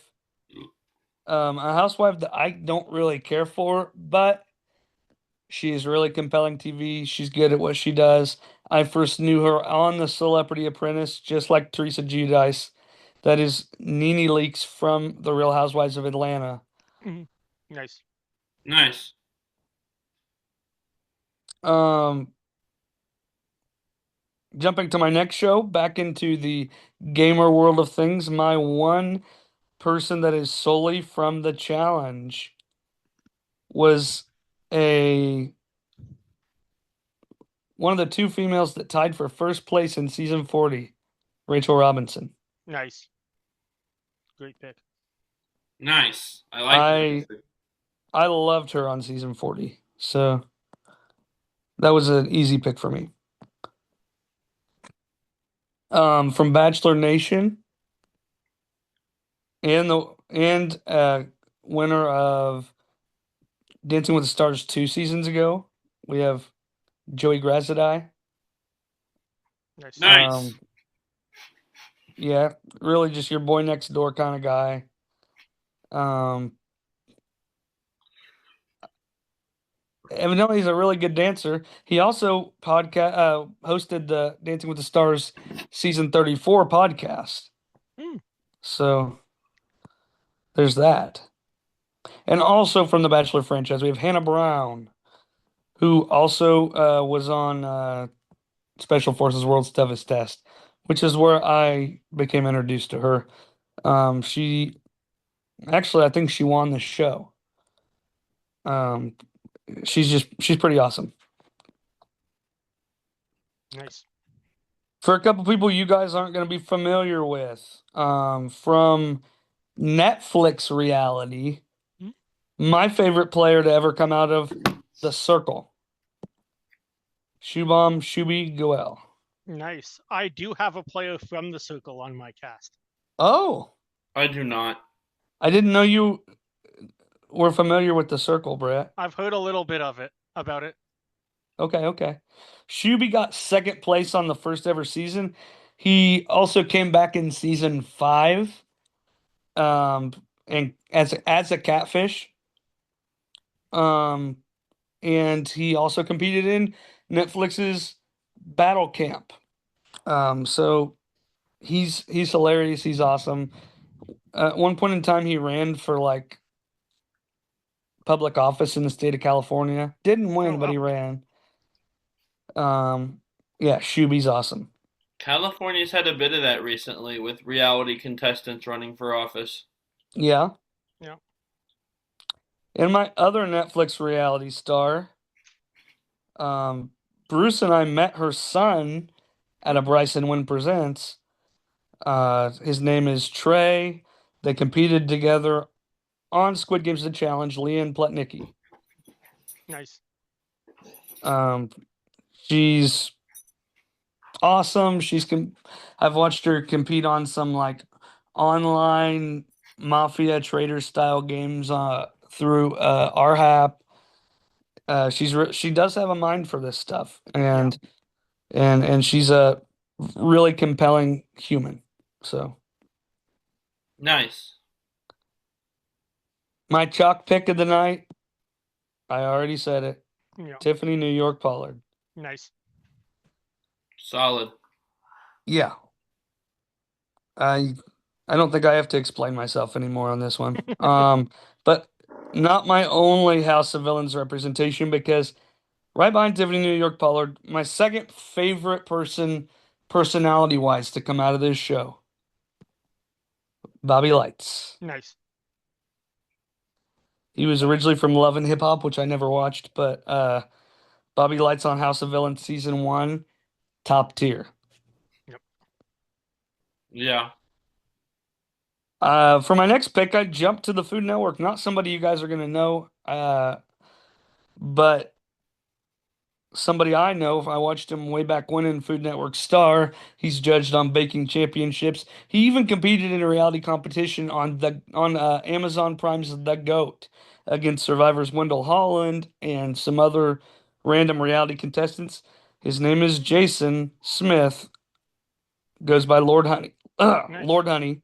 a housewife that I don't really care for, but she is really compelling TV. She's good at what she does. I first knew her on The Celebrity Apprentice, just like Teresa Giudice. That is Nene Leakes from The Real Housewives of Atlanta. Mhm. Nice. Nice. Um, Jumping to my next show, back into the gamer world of things, my one person that is solely from the challenge was a one of the two females that tied for first place in season 40, Rachel Robinson. Nice. Great pick. Nice. I like that I answer. I loved her on season 40. So that was an easy pick for me. From Bachelor Nation and winner of Dancing with the Stars 2 seasons ago, we have Joey Graziadei. Nice. Nice. Um, yeah, really just your boy next door kind of guy. Um, Evidently he's a really good dancer. He also hosted the Dancing with the Stars season 34 podcast. Hmm. So there's that. And also from the Bachelor franchise, we have Hannah Brown, who also was on Special Forces World's Toughest Test, which is where I became introduced to her. She actually, I think she won the show. Um, she's pretty awesome. Nice. For a couple people you guys aren't going to be familiar with, from Netflix reality, Hmm. my favorite player to ever come out of The Circle, Shubham Shubi Goel. Nice. I do have a player from the circle on my cast. Oh, I do not. I didn't know you were familiar with The Circle, Brett. I've heard a little bit of it about it. Okay, okay. Shuby got second place on the first ever season. He also came back in season 5, and as a catfish. Um, and he also competed in Netflix's Battle Camp. So he's hilarious. He's awesome. At one point in time, he ran for like public office in the state of California. Didn't Oh win, but wow. he ran. Um, yeah, Shuby's awesome. California's had a bit of that recently with reality contestants running for office. Yeah. Yeah. And my other Netflix reality star, um, Bruce and I met her son at a Hmm. Bryson Wynn Presents. His name is Trey. They competed together on Squid Games The Challenge, Leanne Plotnicki. Nice. Um, she's awesome. I've watched her compete on some like online mafia trader style games through RHAP. She does have a mind for this stuff, Yeah. and she's a really compelling human. So Nice. my chalk pick of the night, I already said it. Yeah. Tiffany New York Pollard. Nice. Solid. Yeah, I I don't think I have to explain myself anymore on this one. But not my only House of Villains representation because right behind Tiffany New York Pollard, my second favorite person, personality wise, to come out of this show, Bobby Lights. Nice. He was originally from Love and Hip Hop, which I never watched, but Bobby Lights on House of Villains season 1, top tier. Yep. Yeah. For my next pick, I jumped to the Food Network. Not somebody you guys are gonna know, but somebody I know. I watched him way back when in Food Network Star. He's judged on baking championships. He even competed in a reality competition on Amazon Prime's The Goat against Survivor's Wendell Holland and some other random reality contestants. His name is Jason Smith. Goes by Lord Honey. Nice. Lord Honey.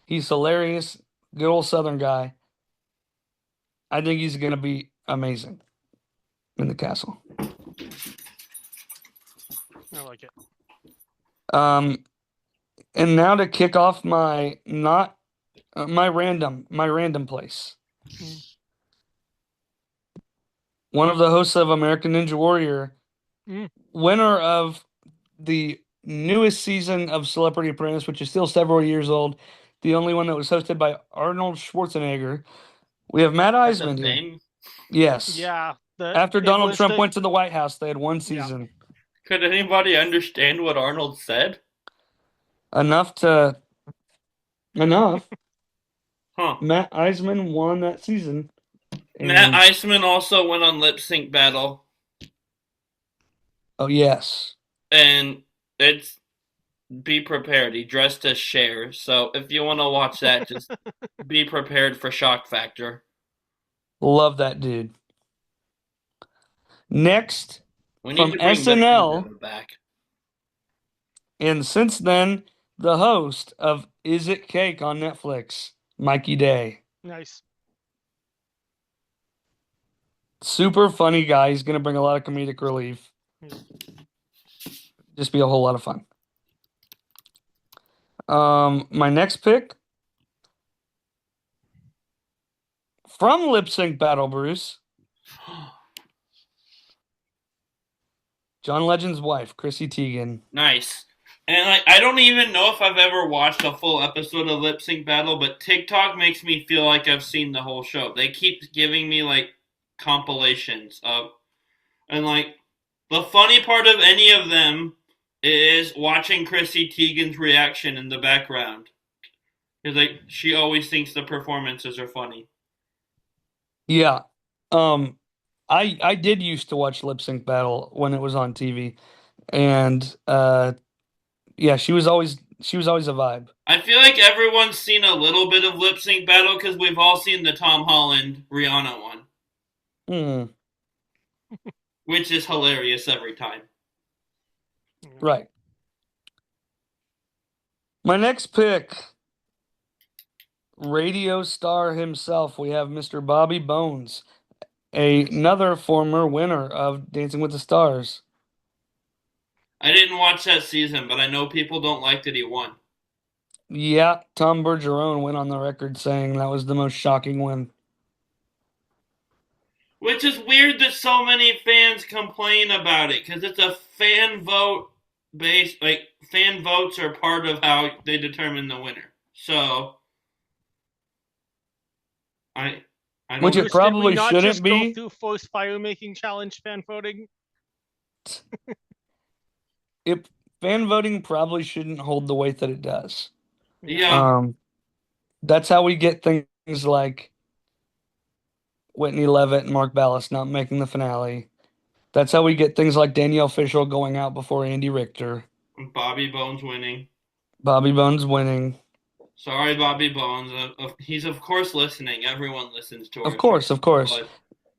He's hilarious. Good old Southern guy. I think he's gonna be amazing in the castle. I like it. Um, And now to kick off my not my random place. Mm. One of the hosts of American Ninja Warrior, Mm. winner of the newest season of Celebrity Apprentice, which is still several years old, the only one that was hosted by Arnold Schwarzenegger. We have Matt That's a Eisman here. thing. Yes. Yeah, After it Donald was Trump the went to the White House, they had one yeah. season. Could anybody understand what Arnold said? Enough to enough. Huh. Matt Eisman won that season. Matt And Eisman also went on Lip Sync Battle, oh yes. and it's be prepared. He dressed as Cher, so if you want to watch that, just be prepared for shock factor. Love that dude. Next, We need from to bring Lip Sync SNL, Battle back. and since then, the host of Is It Cake on Netflix, Mikey Day. Nice. Super funny guy. He's going to bring a lot of comedic relief. Yeah. Just be a whole lot of fun. My next pick from Lip Sync Battle, Bruce, John Legend's wife, Chrissy Teigen. Nice. And like, I don't even know if I've ever watched a full episode of Lip Sync Battle, but TikTok makes me feel like I've seen the whole show. They keep giving me like compilations of, and like the funny part of any of them is watching Chrissy Teigen's reaction in the background. Because like she always thinks the performances are funny. Yeah. Um, I did used to watch Lip Sync Battle when it was on TV, and yeah, she was always a vibe. I feel like everyone's seen a little bit of Lip Sync Battle because we've all seen the Tom Holland Rihanna one, Hmm. which is hilarious every time. Right. My next pick, radio star himself. We have Mr. Bobby Bones, Nice. another former winner of Dancing with the Stars. I didn't watch that season, but I know people don't like that he won. Yeah, Tom Bergeron went on the record saying that was the most shocking win. Which is weird that so many fans complain about it because it's a fan vote based. Like fan votes are part of how they determine the winner. So I I Which don't. it Bruce, did we probably not shouldn't just go be. through forced fire making challenge fan voting? It fan voting probably shouldn't hold the weight that it does. Yeah. Yeah, Um, that's how we get things like Whitney Levitt and Mark Ballas not making the finale. That's how we get things like Danielle Fishel going out before Andy Richter, Bobby Bones winning. Bobby Bones winning. Sorry, Bobby Bones. He's of course listening. Everyone listens to Of our show, course, of course. but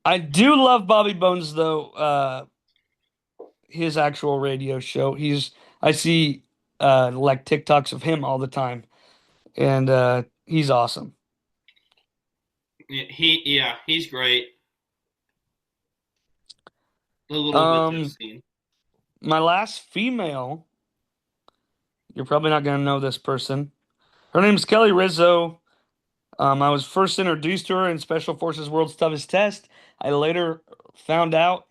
I do love Bobby Bones though. His actual radio show. I see like TikToks of him all the time, and he's awesome. he's great. The little bits I've Um, seen. my last female. You're probably not gonna know this person. Her name's Kelly Rizzo. I was first introduced to her in Special Forces World's Toughest Test. I later found out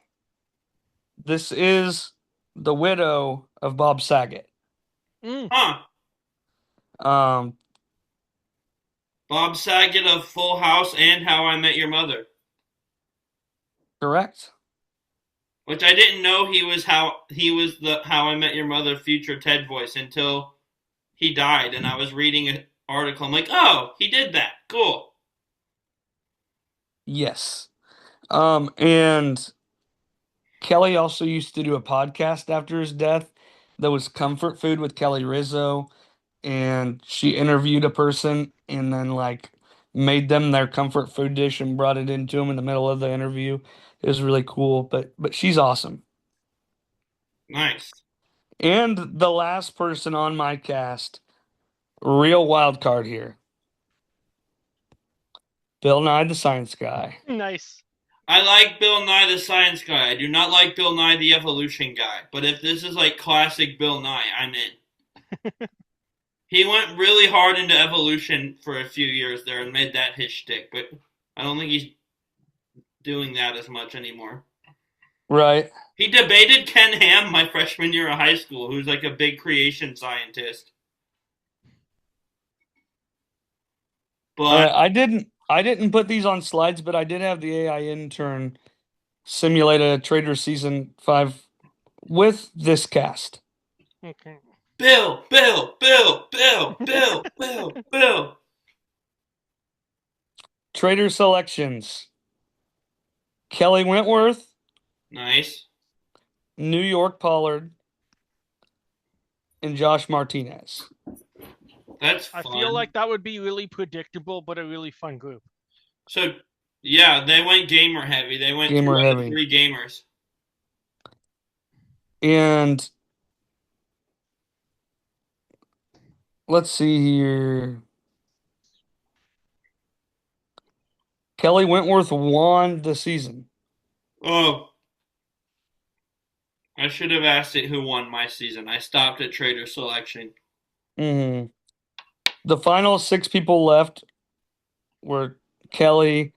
this is the widow of Bob Saget. Mm. Huh? Um, Bob Saget of Full House and How I Met Your Mother. correct. Which I didn't know he was the How I Met Your Mother future Ted voice until he died, and I was reading an article. I'm like, oh, he did that. Cool. Yes. And Kelly also used to do a podcast after his death that was Comfort Food with Kelly Rizzo, and she interviewed a person and then like made them their comfort food dish and brought it into them in the middle of the interview. It was really cool, but she's awesome. Nice. And the last person on my cast, real wild card here, Bill Nye the Science Guy. Nice. I like Bill Nye the Science Guy. I do not like Bill Nye the Evolution Guy. But if this is like classic Bill Nye, I'm in. He went really hard into evolution for a few years there and made that his shtick, but I don't think he's doing that as much anymore. Right. He debated Ken Ham my freshman year of high school, who's like a big creation scientist. All But right. I didn't put these on slides, but I did have the AI intern simulate a Traitors season 5 with this cast. Okay. Bill, Bill, Bill, Bill, Bill, Bill, Bill. Traitor selections. Kelly Wentworth, Nice. New York Pollard, and Josh Martinez. That's I feel fun. like that would be really predictable, but a really fun group. So, yeah, they went gamer heavy. They went Gamer through heavy. three gamers. And let's see here. Kelly Wentworth won the season. Oh, I should have asked it who won my season. I stopped at trader selection. hmm The final 6 people left were Kelly,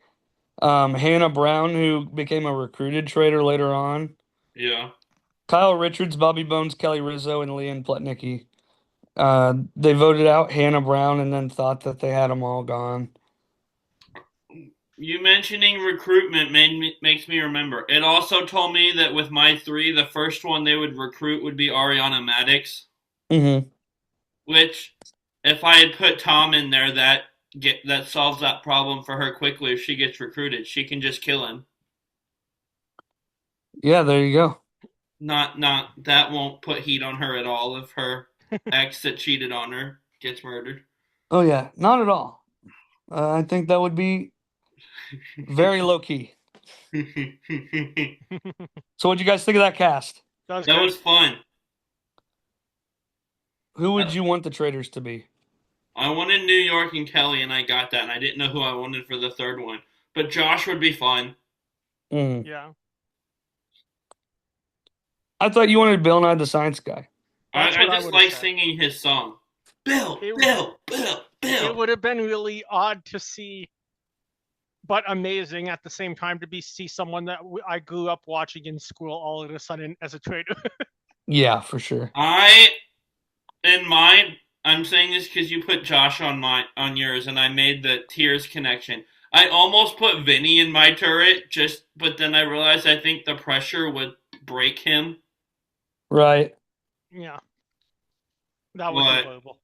Hannah Brown, who became a recruited trader later on, Yeah. Kyle Richards, Bobby Bones, Kelly Rizzo, and Leanne Plotnicki. They voted out Hannah Brown and then thought that they had them all gone. You mentioning recruitment makes me remember. It also told me that with my three, the first one they would recruit would be Ariana Maddox, hmm which if I had put Tom in there, that solves that problem for her quickly. If she gets recruited, she can just kill him. Yeah, there you go. Not that won't put heat on her at all if her ex that cheated on her gets murdered. Oh yeah, not at all. I think that would be very low key. That So what'd you guys think of that cast? That was good. was fun. Who would you want the traders to be? I wanted New York and Kelly, and I got that, and I didn't know who I wanted for the third one. But Josh would be fun. Mm. Yeah. I thought you wanted Bill Nye the Science Guy. That's I what I just would have like said. singing his song. Bill, It Bill, Bill, it Bill. would have been really odd to see, but amazing at the same time to see someone that I grew up watching in school all of a sudden as a trader. Yeah, for sure. In mine, I'm saying this because you put Josh on yours, and I made the tears connection. I almost put Vinny in my turret, but then I realized I think the pressure would break him. Right. Yeah, that would be But horrible.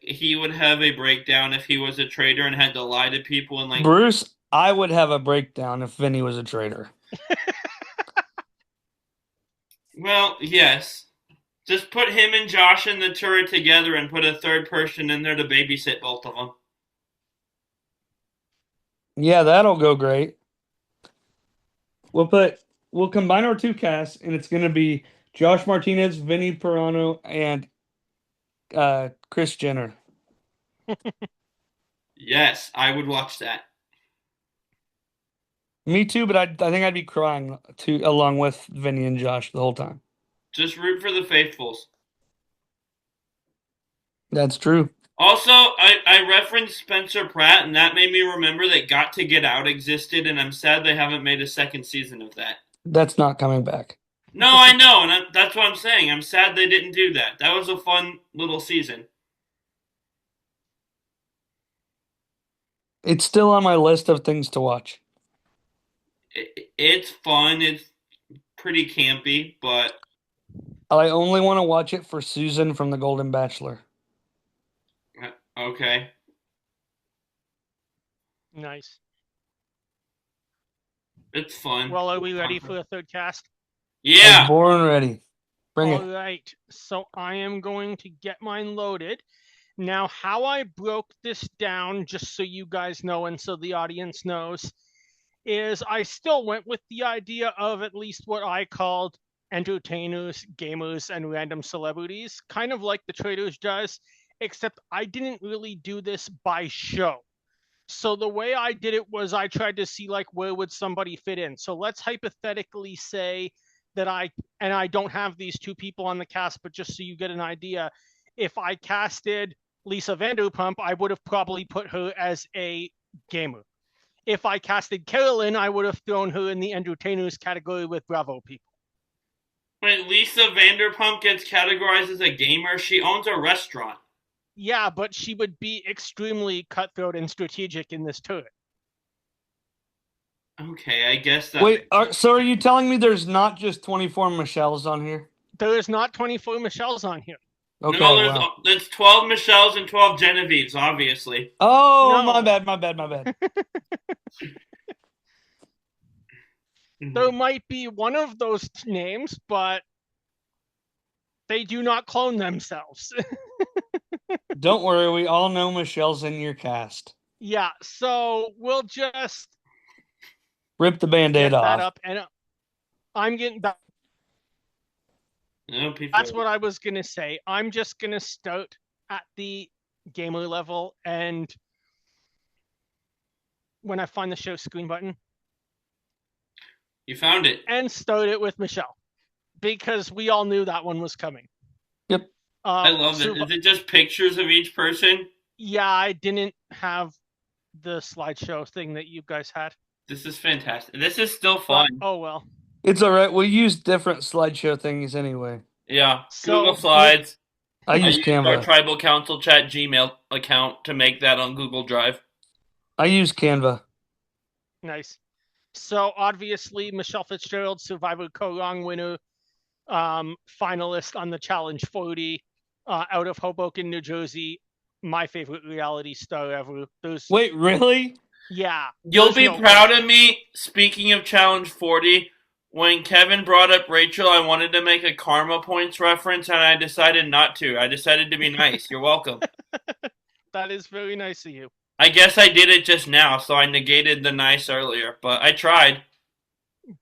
he would have a breakdown if he was a traitor and had to lie to people and like, Bruce, I would have a breakdown if Vinny was a traitor. well, yes. Just put him and Josh in the turret together and put a third person in there to babysit both of them. Yeah, that'll go great. We'll combine our 2 casts and it's gonna be Josh Martinez, Vinny Perano, and Chris Jenner. Yes, I would watch that. Me too, but I think I'd be crying too along with Vinny and Josh the whole time. Just root for the faithfuls. That's true. Also, I referenced Spencer Pratt, and that made me remember that Got to Get Out existed, and I'm sad they haven't made a second season of that. That's not coming back. No, I know, and that's what I'm saying. I'm sad they didn't do that. That was a fun little season. It's still on my list of things to watch. It's fun. It's pretty campy, but I only want to watch it for Susan from The Golden Bachelor. Okay. Nice. It's fun. Well, are we ready for the third cast? I was Yeah. born ready. Bring All it. right. So I am going to get mine loaded. Now, how I broke this down, just so you guys know and so the audience knows, is I still went with the idea of at least what I called entertainers, gamers, and random celebrities, kind of like the Traitors does, except I didn't really do this by show. So the way I did it was I tried to see like where would somebody fit in. So let's hypothetically say that I don't have these two people on the cast, but just so you get an idea, if I casted Lisa Vanderpump, I would have probably put her as a gamer. If I casted Carolyn, I would have thrown her in the entertainers category with Bravo people. Wait, Lisa Vanderpump gets categorized as a gamer. She owns a restaurant. Yeah, but she would be extremely cutthroat and strategic in this turret. Okay, I guess that Wait, makes sense. so are you telling me there's not just 24 Michelles on here? There is not 24 Michelles on here. No, Okay, wow. there's 12 Michelles and 12 Genevieves, obviously. Oh, my No, bad, my bad, my bad. there might be one of those names, but they do not clone themselves. Don't worry, we all know Michelle's in your cast. Yeah, so we'll just Rip the Band-Aid get that off. up, and I'm getting back. No, people. That's what I was gonna say. I'm just gonna start at the gamer level, and when I find the show screen button, You found it. and start it with Michelle, because we all knew that one was coming. Yep. I love it. Is it just pictures of each person? Yeah, I didn't have the slideshow thing that you guys had. This is fantastic. This is still But, fun. oh well. It's all right. We use different slideshow things anyway. Yeah. So Google Slides. I I use used our Canva. Tribal Council Chat Gmail account to make that on Google Drive. I use Canva. nice. So obviously, Michelle Fitzgerald, Survivor Co-Wrong winner, finalist on the Challenge 40, out of Hoboken, New Jersey. My favorite reality star ever. Wait, really? Yeah. You'll be proud of me. Speaking of Challenge 40, when Kevin brought up Rachel, I wanted to make a karma points reference, and I decided not to. I decided to be nice. You're welcome. That is very nice of you. I guess I did it just now, so I negated the nice earlier, but I tried.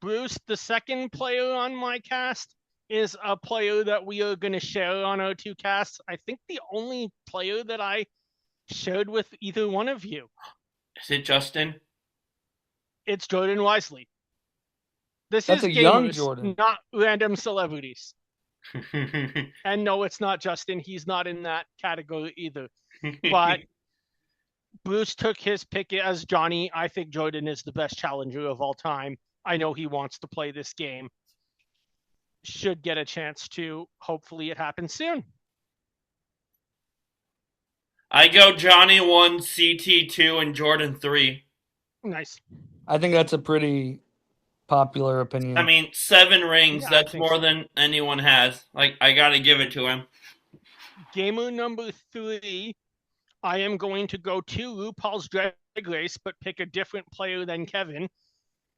Bruce, the second player on my cast, is a player that we are going to share on our two casts. I think the only player that I shared with either one of you. Is it Justin? It's Jordan Wisely. This That's is a young gamers, Jordan. not random celebrities. And no, it's not Justin. He's not in that category either. But Bruce took his pick as Johnny. I think Jordan is the best challenger of all time. I know he wants to play this game. Should get a chance to. Hopefully it happens soon. I go Johnny 1, CT 2, and Jordan 3. Nice. I think that's a pretty popular opinion. I mean, 7 rings, Yeah, that's more than anyone has. Like, I gotta give it to him. Gamer number 3, I am going to go to RuPaul's Drag Race, but pick a different player than Kevin.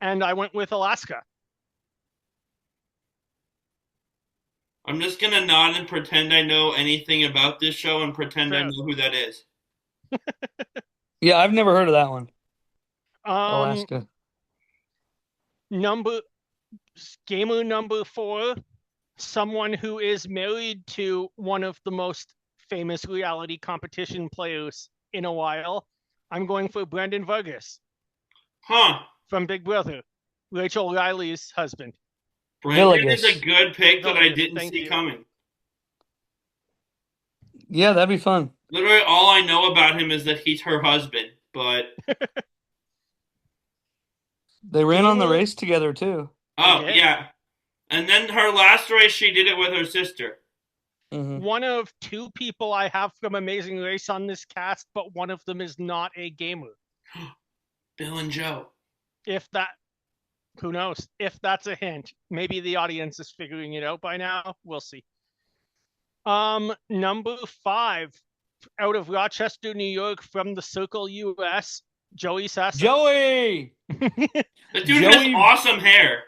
And I went with Alaska. I'm just gonna nod and pretend I know anything about this show and pretend I know who that is. Yeah, I've never heard of that one. Um, Alaska. Gamer number 4, someone who is married to one of the most famous reality competition players in a while. I'm going for Brandon Vargas. Huh. From Big Brother, Rachel Riley's husband. Brandon is a good pick that I Villegas, didn't thank see you. coming. Yeah, that'd be fun. Literally, all I know about him is that he's her husband, but They ran on the race together too. oh yeah. And then her last race, she did it with her sister. Mhm. One of 2 people I have from Amazing Race on this cast, but one of them is not a gamer. Bill and Joe. If that, who knows? If that's a hint, maybe the audience is figuring it out by now. We'll see. Number 5, out of Rochester, New York, from the Circle US, Joey Sessa. Joey! The dude has Joey awesome hair.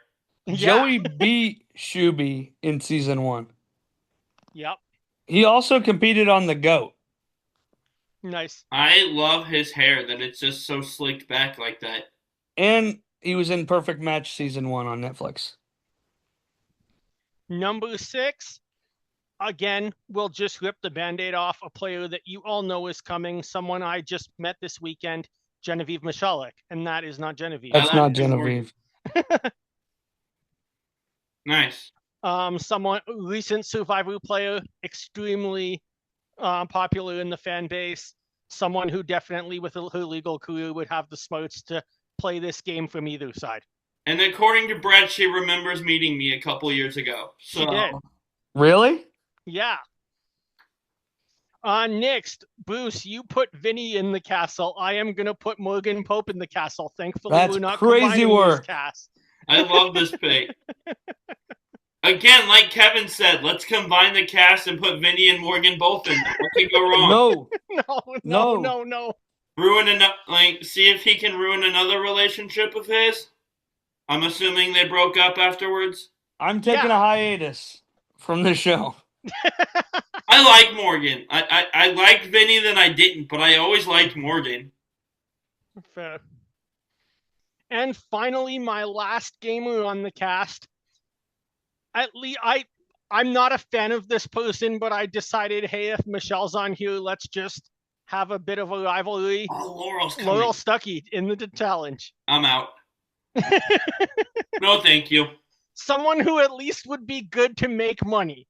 Yeah. Joey beat Shuby in season 1. Yep. He also competed on the GOAT. Nice. I love his hair, that it's just so slicked back like that. And he was in Perfect Match season 1 on Netflix. Number 6, again, we'll just rip the Band-Aid off. A player that you all know is coming, someone I just met this weekend, Genevieve Michalek, and that is not Genevieve. That's I not like him more. Genevieve. Nice. Someone recent Survivor player, extremely popular in the fan base. Someone who definitely, with her legal career, would have the smarts to play this game from either side. And according to Brett, she remembers meeting me a couple years ago. So She did. Really? Yeah. Next, Bruce, you put Vinny in the castle. I am gonna put Morgan Pope in the castle. Thankfully, That's we're not crazy combining work. this cast. I love this pick. Again, like Kevin said, let's combine the cast and put Vinny and Morgan both in there. What could go wrong? No. See if he can ruin another relationship of his. I'm assuming they broke up afterwards. I'm taking a hiatus from the show. I like Morgan. I liked Vinny, then I didn't, but I always liked Morgan. Fair. And finally, my last gamer on the cast. At least I'm not a fan of this person, but I decided, hey, if Michelle's on here, let's just have a bit of a rivalry. Oh, Laurel's coming. Laurel Stuckey in the challenge. I'm out. No, thank you. Someone who at least would be good to make money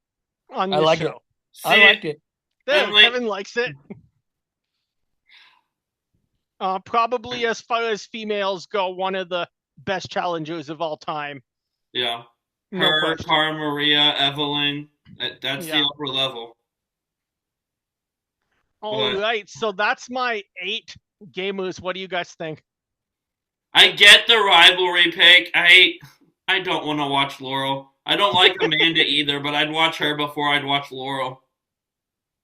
on this like show. I like it. There, Kevin likes it. Probably, as far as females go, one of the best challengers of all time. Yeah. No Her, question. Cara Maria, Evelyn. That's the upper level. All right, so that's my 8 gamers. What do you guys think? I get the rivalry pick. I don't want to watch Laurel. I don't like Amanda either, but I'd watch her before I'd watch Laurel.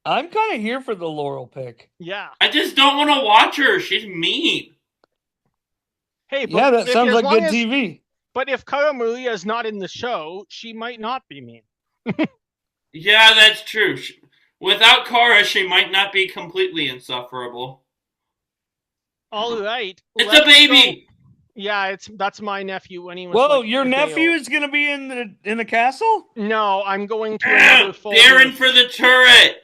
I'm kind of here for the Laurel pick. Yeah. I just don't want to watch her. She's mean. Hey, yeah, that sounds like good TV. But if Cara Maria is not in the show, she might not be mean. Yeah, that's true. Without Cara, she might not be completely insufferable. All right. It's a baby. Yeah, that's my nephew. When he was Whoa, your nephew is gonna be in the castle? No, I'm going to another folder. Darren for the turret.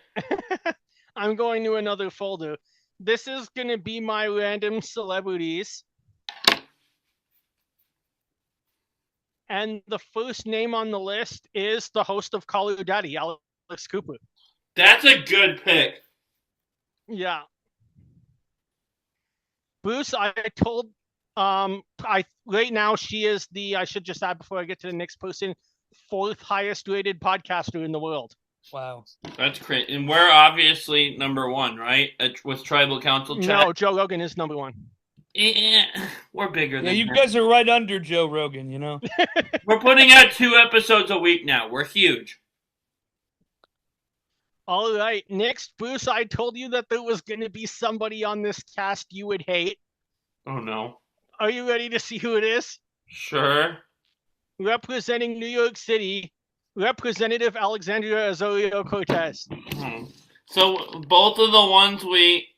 I'm going to another folder. This is gonna be my random celebrities. And the first name on the list is the host of Call Her Daddy, Alex Cooper. That's a good pick. Yeah. Bruce, I told right now she is I should just add before I get to the next person, 4th highest rated podcaster in the world. Wow. That's crazy. And we're obviously number 1, right? With Tribal Council chat. No, Joe Rogan is number 1. Yeah, we're bigger than you her. guys are right under Joe Rogan, you know? We're putting out 2 episodes a week now. We're huge. All right. Next, Bruce, I told you that there was going to be somebody on this cast you would hate. Oh, no. Are you ready to see who it is? Sure. Representing New York City, Representative Alexandria Azorio-Cortez. So both of the ones we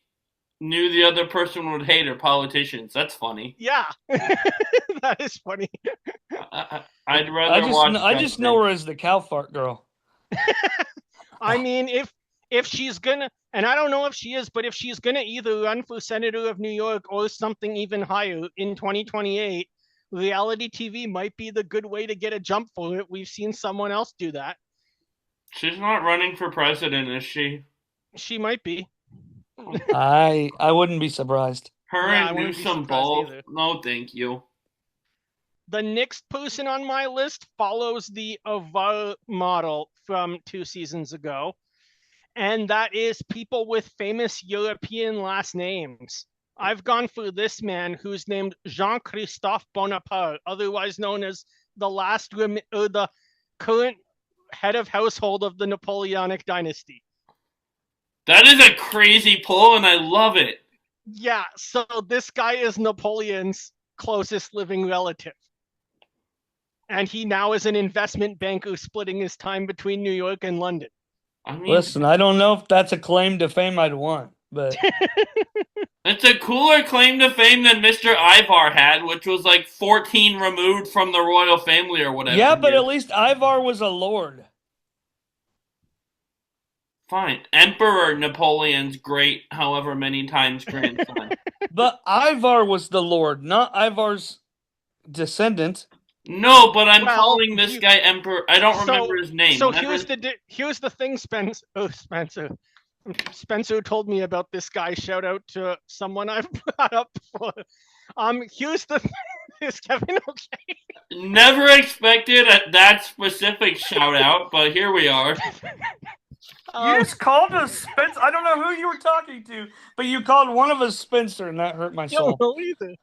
knew the other person would hate are politicians. That's funny. Yeah. That is funny. I'd rather watch... I just know her as the cow fart girl. I mean, if she's gonna, and I don't know if she is, but if she's gonna either run for senator of New York or something even higher in 2028, reality TV might be the good way to get a jump for it. We've seen someone else do that. She's not running for president, is she? She might be. I wouldn't be surprised. Her and Newsom both. No, thank you. The next person on my list follows the Avar model from 2 seasons ago, and that is people with famous European last names. I've gone for this man who's named Jean-Christophe Bonaparte, otherwise known as the current head of household of the Napoleonic dynasty. That is a crazy pull, and I love it. Yeah, so this guy is Napoleon's closest living relative. And he now is an investment banker splitting his time between New York and London. I mean, Listen, I don't know if that's a claim to fame I'd want, but it's a cooler claim to fame than Mr. Ivar had, which was like 14 removed from the royal family or whatever yeah, he but at is. least Ivar was a lord. Fine. Emperor Napoleon's great, however many times grandson. But Ivar was the lord, not Ivar's descendant. No, but I'm Well, calling this guy Emperor. I don't remember so his name. so Whenever here's the thing, Spence. Oh, Spencer. Spencer told me about this guy. Shout out to someone I've brought up before. Here's the is Kevin okay? never expected that specific shout out, but here we are. You just called us Spencer. I don't know who you were talking to, but you called one of us Spencer, and that hurt my I don't soul. know either.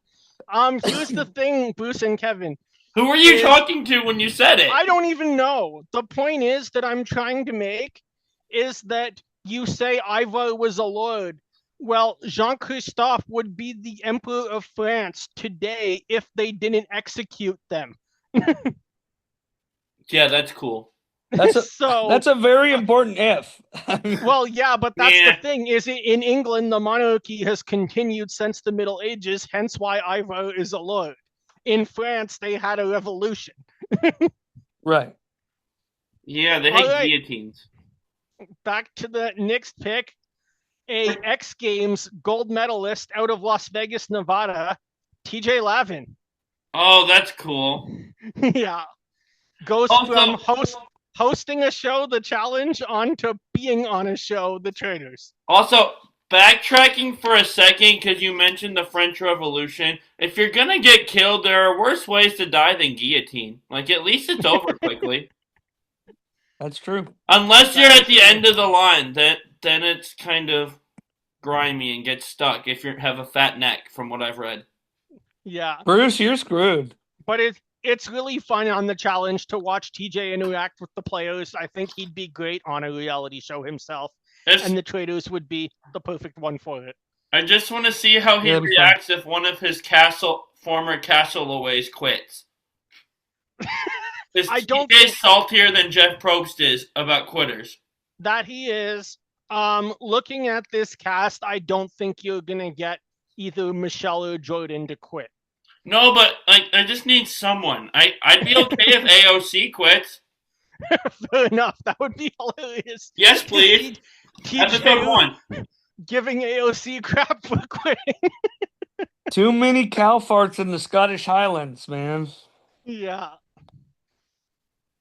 Here's the thing, Bruce and Kevin. Who were you talking to when you said it? I don't even know. The point is that I'm trying to make is that you say Ivar was a lord. Well, Jean Christophe would be the Emperor of France today if they didn't execute them. Yeah, that's cool. So, That's a very important if. well, yeah, but that's Yeah. the thing is in England the monarchy has continued since the Middle Ages, hence why Ivar is a lord. In France, they had a revolution. Right. Yeah, they All hate right. guillotines. Back to the next pick. A X Games gold medalist out of Las Vegas, Nevada, TJ Lavin. Oh, that's cool. Yeah. Goes from hosting a show, The Challenge, on to being on a show, The Traitors. Also, backtracking for a second, because you mentioned the French Revolution. If you're gonna get killed, there are worse ways to die than guillotine. Like, at least it's over quickly. That's true. Unless you're at the end of the line, then it's kind of grimy and gets stuck if you have a fat neck, from what I've read. Yeah. Bruce, you're screwed. But it's really fun on The Challenge to watch TJ interact with the players. I think he'd be great on a reality show himself. And The Traitors would be the perfect one for it. I just want to see how he reacts if one of his former castaways quits. I don't think saltier than Jeff Probst is about quitters. That he is. Looking at this cast, I don't think you're gonna get either Michelle or Jordan to quit. No, but like I just need someone. I'd be okay if AOC quits. Fair enough. That would be hilarious. Yes, please. Episode 1. Giving AOC crap for quitting. Too many cow farts in the Scottish Highlands, man. Yeah.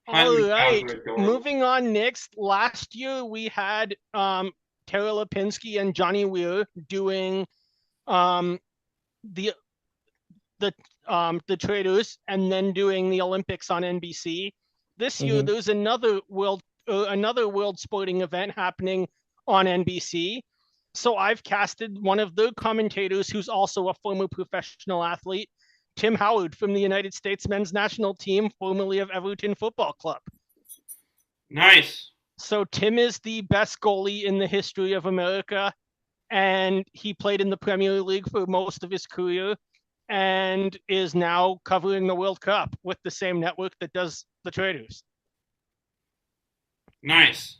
All right. Moving on next. Last year we had Tara Lipinski and Johnny Weir doing the Traitors and then doing the Olympics on NBC. This year there's another world sporting event happening on NBC. So I've casted one of the commentators who's also a former professional athlete, Tim Howard from the United States men's national team, formerly of Everton Football Club. Nice. So Tim is the best goalie in the history of America, and he played in the Premier League for most of his career and is now covering the World Cup with the same network that does the Traitors. Nice.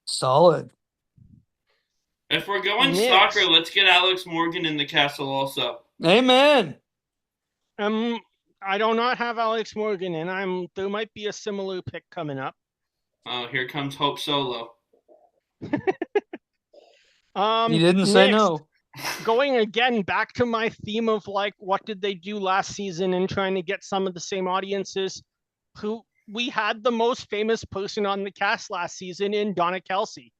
Solid. If we're going soccer, let's get Alex Morgan in the castle also. Amen. I do not have Alex Morgan, and there might be a similar pick coming up. Oh, here comes Hope Solo. You didn't say no. Going again back to my theme of like what did they do last season and trying to get some of the same audiences. Who we had the most famous person on the cast last season in Donna Kelsey.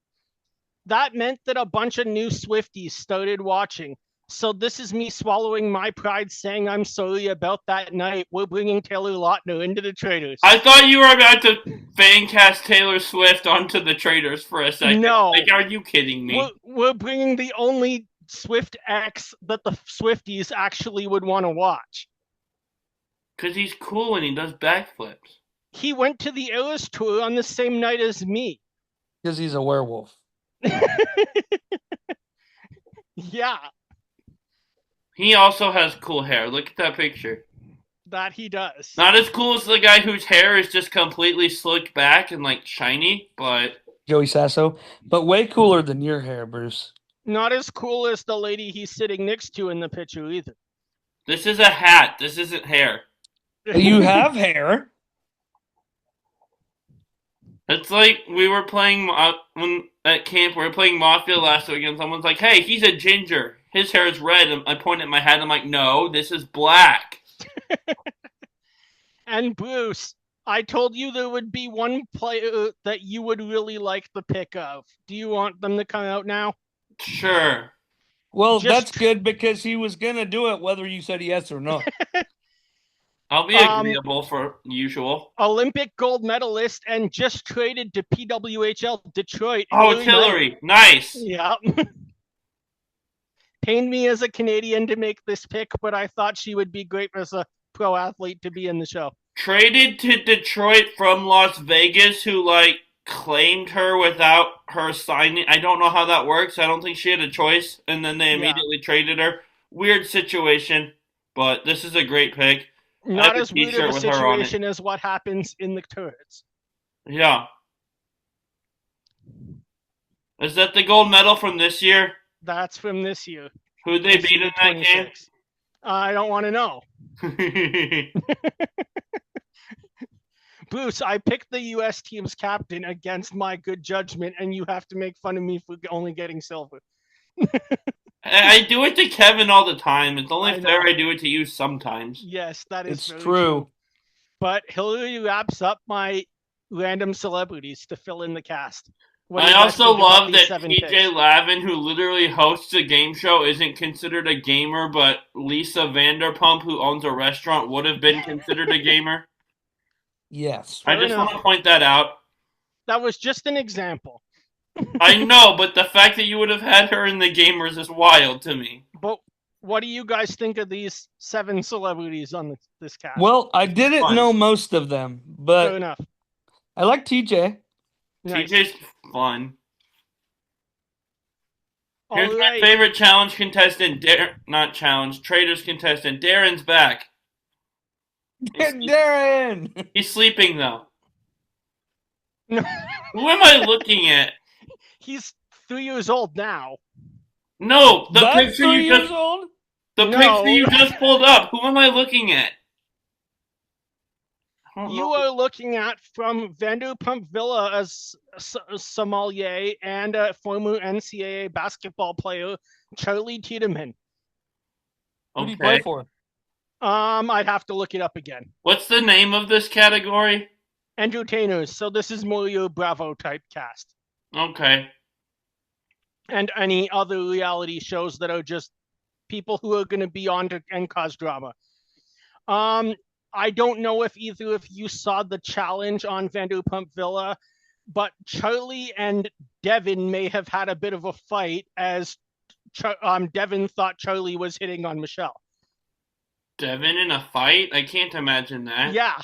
That meant that a bunch of new Swifties started watching. So this is me swallowing my pride saying I'm sorry about that night. We're bringing Taylor Lautner into the Traitors. I thought you were about to fan cast Taylor Swift onto the Traitors for a second. No. Like, are you kidding me? We're bringing the only Swift X that the Swifties actually would want to watch. Because he's cool and he does backflips. He went to the Eras tour on the same night as me. Because he's a werewolf. Yeah, He also has cool hair. Look at that picture. that he does. Not as cool as the guy whose hair is just completely slicked back and like shiny, but Joey Sasso, but way cooler than your hair, Bruce. Not as cool as the lady he's sitting next to in the picture either. this is a hat. This isn't hair. You have hair. It's like we were playing when at camp. We were playing Mafia last week, and someone's like, "Hey, he's a ginger. His hair is red." And I point at my hat. And I'm like, "No, this is black." And Bruce, I told you there would be one player that you would really like the pick of. Do you want them to come out now? Sure. Well, that's Just good because he was gonna do it whether you said yes or no. I'll be um agreeable for usual. Olympic gold medalist and just traded to PWHL Detroit. Oh, it's Hillary Knight. Hillary. Nice. Yeah. Pained me as a Canadian to make this pick, but I thought she would be great as a pro athlete to be in the show. Traded to Detroit from Las Vegas, who like claimed her without her signing. I don't know how that works. I don't think she had a choice, and then they Yeah. immediately traded her. Weird situation, but this is a great pick. I have Not a as weird of T-shirt a with her on it. situation as what happens in the turrets. Yeah, is that the gold medal from this year? That's from this year. Who'd they beat in that game? I don't want to know. Bruce, I picked the U.S. team's captain against my good judgment, and you have to make fun of me for only getting silver. I do it to Kevin all the time. It's only I fair know. I do it to you sometimes. Yes, that is It's very true. But Hillary wraps up my random celebrities to fill in the cast. What do I you guys also think about love these that 7 TJ picks? Lavin, who literally hosts a game show, isn't considered a gamer, but Lisa Vanderpump, who owns a restaurant, would have been considered a gamer. Yes. I Fair just want enough. to point that out. That was just an example. I know, but the fact that you would have had her in the gamers is wild to me. But what do you guys think of these 7 celebrities on this cast? Well, I didn't Fun. know most of them, Fair but enough. I like TJ. Nice. TJ's fun. All Here's my right. favorite challenge contestant, not challenge, Traitors contestant. Darren's back. Darren. He's sleeping though. No, Who am I looking at? he's 3 years old now. No, the That's picture 3 you years just old. the No. picture you just pulled up. Who am I looking at? I don't You know. are looking at from Vanderpump Villa as sommelier and a former NCAA basketball player, Charlie Tiedemann. Who do you play Okay. for? I'd have to look it up again. What's the name of this category? Entertainers. So this is more your Bravo type cast, Okay. and any other reality shows that are just people who are going to be on to and cause drama. I don't know if either of you saw the challenge on Vanderpump Villa, but Charlie and Devin may have had a bit of a fight as Devin thought Charlie was hitting on Michelle. Devin in a fight? I can't imagine that. Yeah.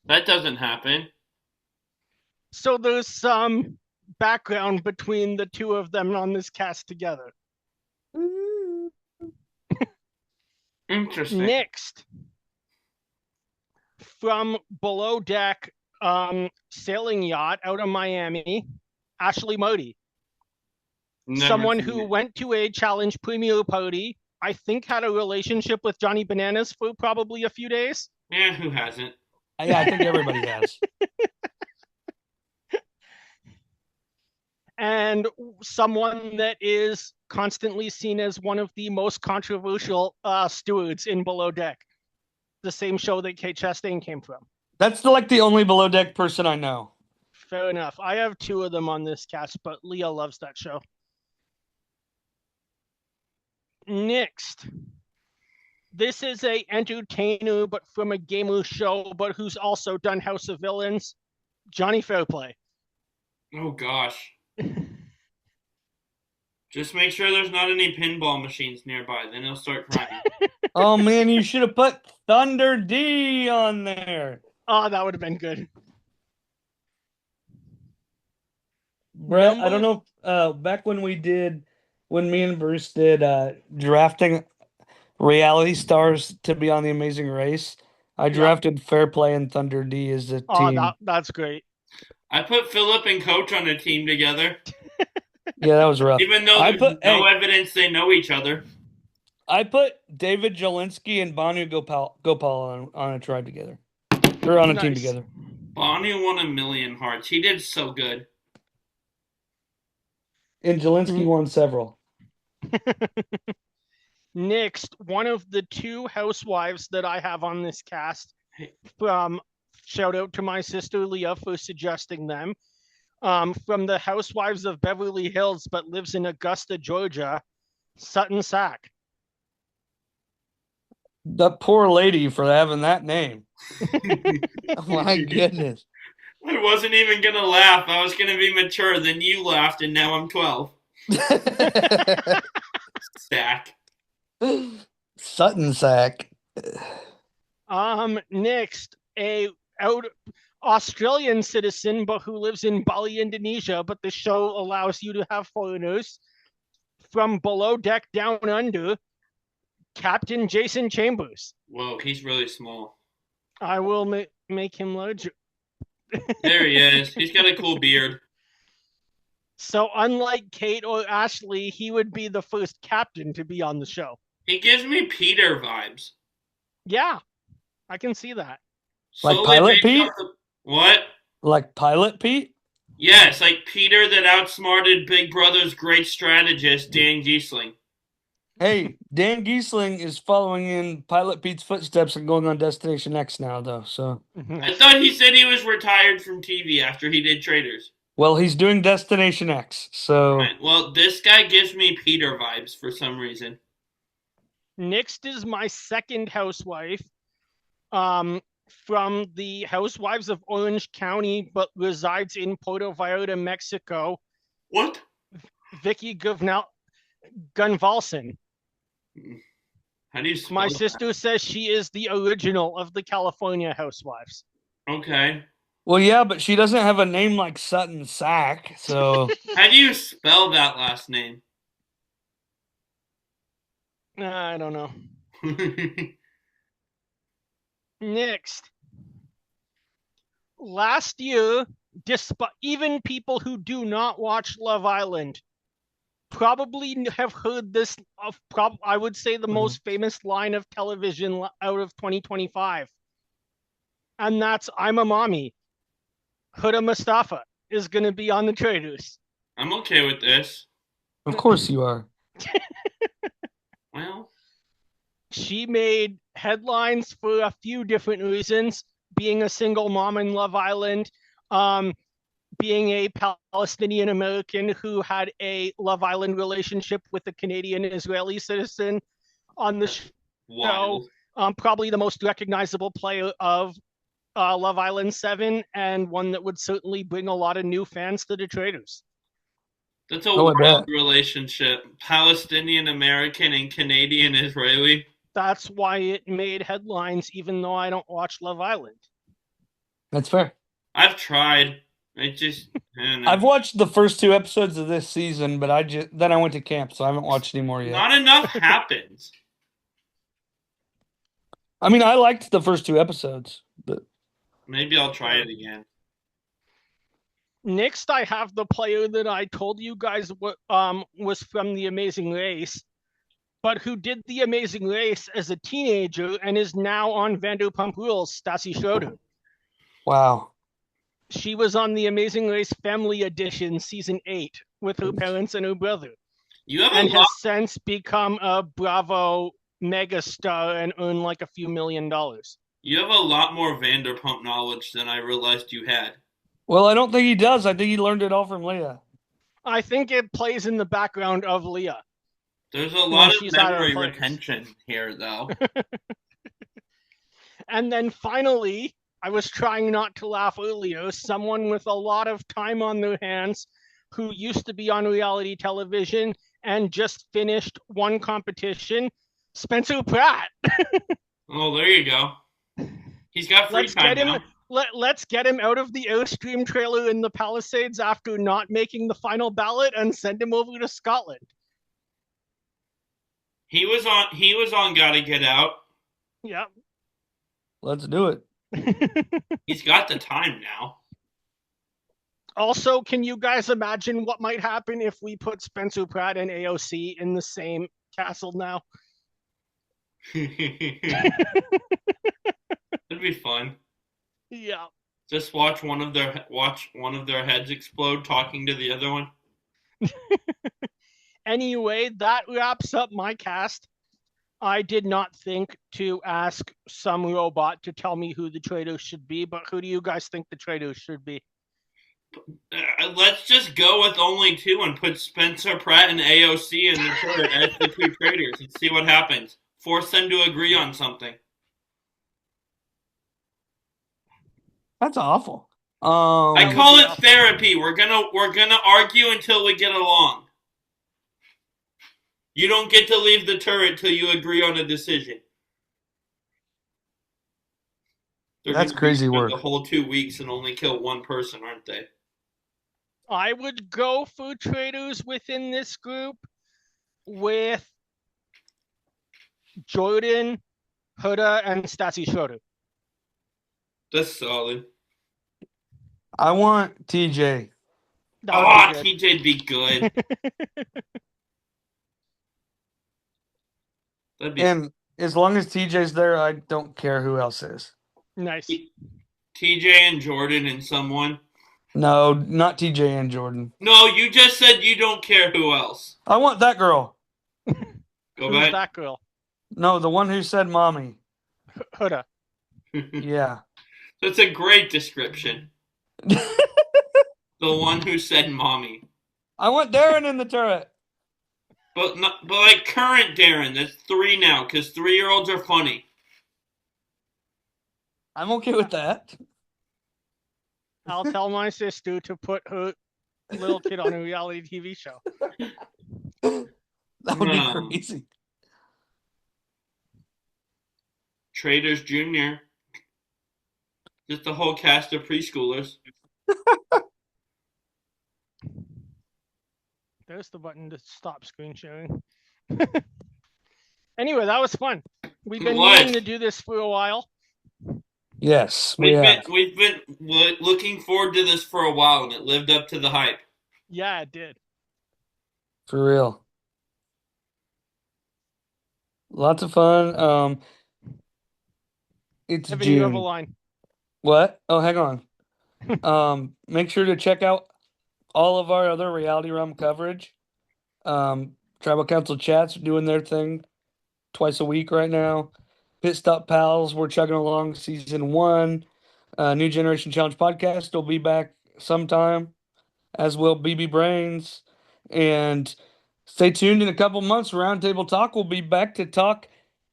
That doesn't happen. So there's some background between the two of them on this cast together. Interesting. Next, from Below Deck sailing yacht out of Miami, Ashley Moody. Never Someone seen who it. went to a challenge premiere party, I think had a relationship with Johnny Bananas for probably a few days. Yeah, who hasn't? Yeah, I think everybody has. And someone that is constantly seen as one of the most controversial stewards in Below Deck, the same show that Kate Chastain came from. That's like the only below deck person I know. Fair enough. I have 2 of them on this cast, but Leah loves that show. Next, this is a entertainer, but from a gamer show, but who's also done House of Villains, Johnny Fairplay. Oh gosh. Just make sure there's not any pinball machines nearby, then he'll start crying. Oh man, you should have put Thunder D on there. Oh, that would have been good. Brett, I don't Number know if, back when me and Bruce did drafting reality stars to be on The Amazing Race, I Yep. drafted Fair Play and Thunder D as a Oh, team. that's great. I put Philip and Coach on a team together, Yeah, that was rough. even though I there's put no hey, evidence they know each other. I put David Jelinski and Gopal on a tribe together. Or on a team Nice. together. Bonnie won 1,000,000 hearts. He did so good. And Jelinski N- won several. Next, one of the two housewives that I have on this cast, Hey, from shout out to my sister Leah for suggesting them. From the Housewives of Beverly Hills, but lives in Augusta, Georgia, Sutton Sack. That poor lady for having that name. I Oh my goodness. wasn't even gonna laugh. I was gonna be mature. Then you laughed, and now I'm 12. Stack. Sutton Sack. Next, a out Australian citizen, but who lives in Bali, Indonesia. But the show allows you to have foreigners from Below Deck Down Under. Captain Jason Chambers. Whoa, he's really small. I will make him larger. There he is. He's got a cool beard. So, unlike Kate or Ashley, he would be the first captain to be on the show. He gives me Peter vibes. Yeah, I can see that. Like Solely Pilot based off Pete? the what? Like Pilot Pete? Yes, like Peter that outsmarted Big Brother's great strategist Dan Giesling. Hey, Dan Giesling is following in Pilot Pete's footsteps and going on Destination X now, though. So, I thought he said he was retired from TV after he did Traitors. well, he's doing Destination X. So, Right. Well, this guy gives me Peter vibes for some reason. Next is my second housewife, from the Housewives of Orange County, but resides in Puerto Vallarta, Mexico. What? Vicky Gunvalson. How do you spell My that? sister says she is the original of the California Housewives. Okay. well, yeah, but she doesn't have a name like Sutton Sack. So, How do you spell that last name? I don't know. Next, last year, despite even people who do not watch Love Island probably have heard this I would say the most famous line of television out of 2025. And that's I'm a mommy. Huda Mustafa is going to be on the Traitors. I'm okay with this. of course you are. Well, She made headlines for a few different reasons, being a single mom in Love Island, being a Palestinian American who had a Love Island relationship with a Canadian Israeli citizen on the show. wild. Probably the most recognizable player of Love Island 7, and one that would certainly bring a lot of new fans to the Traitors. That's a Oh, I wild bet. relationship. Palestinian American and Canadian Israeli. That's why it made headlines, even though I don't watch Love Island. That's fair. I've tried. I just, I don't know. I've watched the first two episodes of this season, but then I went to camp, so I haven't watched any more yet. Not enough happens. I mean, I liked the first two episodes, but Maybe I'll try it again. Next, I have the player that I told you guys was from The Amazing Race, but who did The Amazing Race as a teenager and is now on Vanderpump Rules, Stassi Schroeder. wow. She was on The Amazing Race Family Edition Season 8 with her parents and her brother, You have a and lot. has since become a Bravo megastar and earned like a few $1 million. You have a lot more Vanderpump knowledge than I realized you had. Well, I don't think he does. I think he learned it all from Leah. I think it plays in the background of Leah. There's a lot of she's at her memory place. retention here, though. And then finally, I was trying not to laugh earlier, someone with a lot of time on their hands who used to be on reality television and just finished one competition, Spencer Pratt. Oh, there you go. He's got free time now. Let's get him out of the Airstream trailer in the Palisades after not making the final ballot and send him over to Scotland. He was on Gotta Get Out. Yep. Let's do it. He's got the time now. Also, can you guys imagine what might happen if we put Spencer Pratt and AOC in the same castle now? That'd be fun. Yeah. Just watch one of their heads explode talking to the other one. Anyway, that wraps up my cast. I did not think to ask some robot to tell me who the Traitors should be, but who do you guys think the Traitors should be? Let's just go with only two and put Spencer Pratt and AOC in the turret as the two traitors and see what happens. Force them to agree on something. That's awful. I call it therapy. We're gonna argue until we get along. You don't get to leave the turret till you agree on a decision. That's crazy work. The whole 2 weeks and only kill one person, aren't they? I would go for Traitors within this group with Jordan, Huda, and Stassi Schroeder. That's solid. I want TJ. TJ'd be good. And as long as TJ's there, I don't care who else is. Nice. TJ and Jordan and someone. No, not TJ and Jordan. No, you just said you don't care who else. I want that girl. Go back. Who's that girl? No, the one who said mommy. Huda. Yeah. That's a great description. The one who said mommy. I want Darren in the turret. But like current Darren, that's 3 now, because 3-year-olds are funny. I'm okay with that. I'll tell my sister to put her little kid on a reality TV show. That would be crazy. Traitors Jr. Just the whole cast of preschoolers. There's the button to stop screen sharing. Anyway, that was fun. We've been meaning to do this for a while. Yes, we've been looking forward to this for a while, and it lived up to the hype. Yeah, it did. For real. Lots of fun. It's Evan, June. you have a line. What? Oh, hang on. Make sure to check out all of our other Reality Realm coverage. Tribal Council chats doing their thing twice a week right now. Pit Stop Pals, we're chugging along season 1. New Generation Challenge podcast will be back sometime, as will BB Brains. And stay tuned in a couple months. Roundtable Talk will be back to talk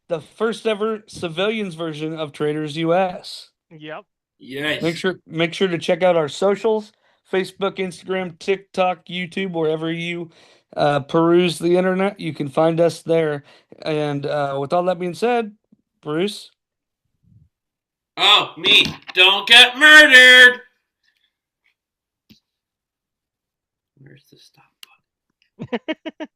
the first ever civilians version of Traitors US. Yep. Yes. Make sure to check out our socials: Facebook, Instagram, TikTok, YouTube, wherever you peruse the internet, you can find us there. And with all that being said, Bruce. Oh, me. Don't get murdered. Where's the stop button?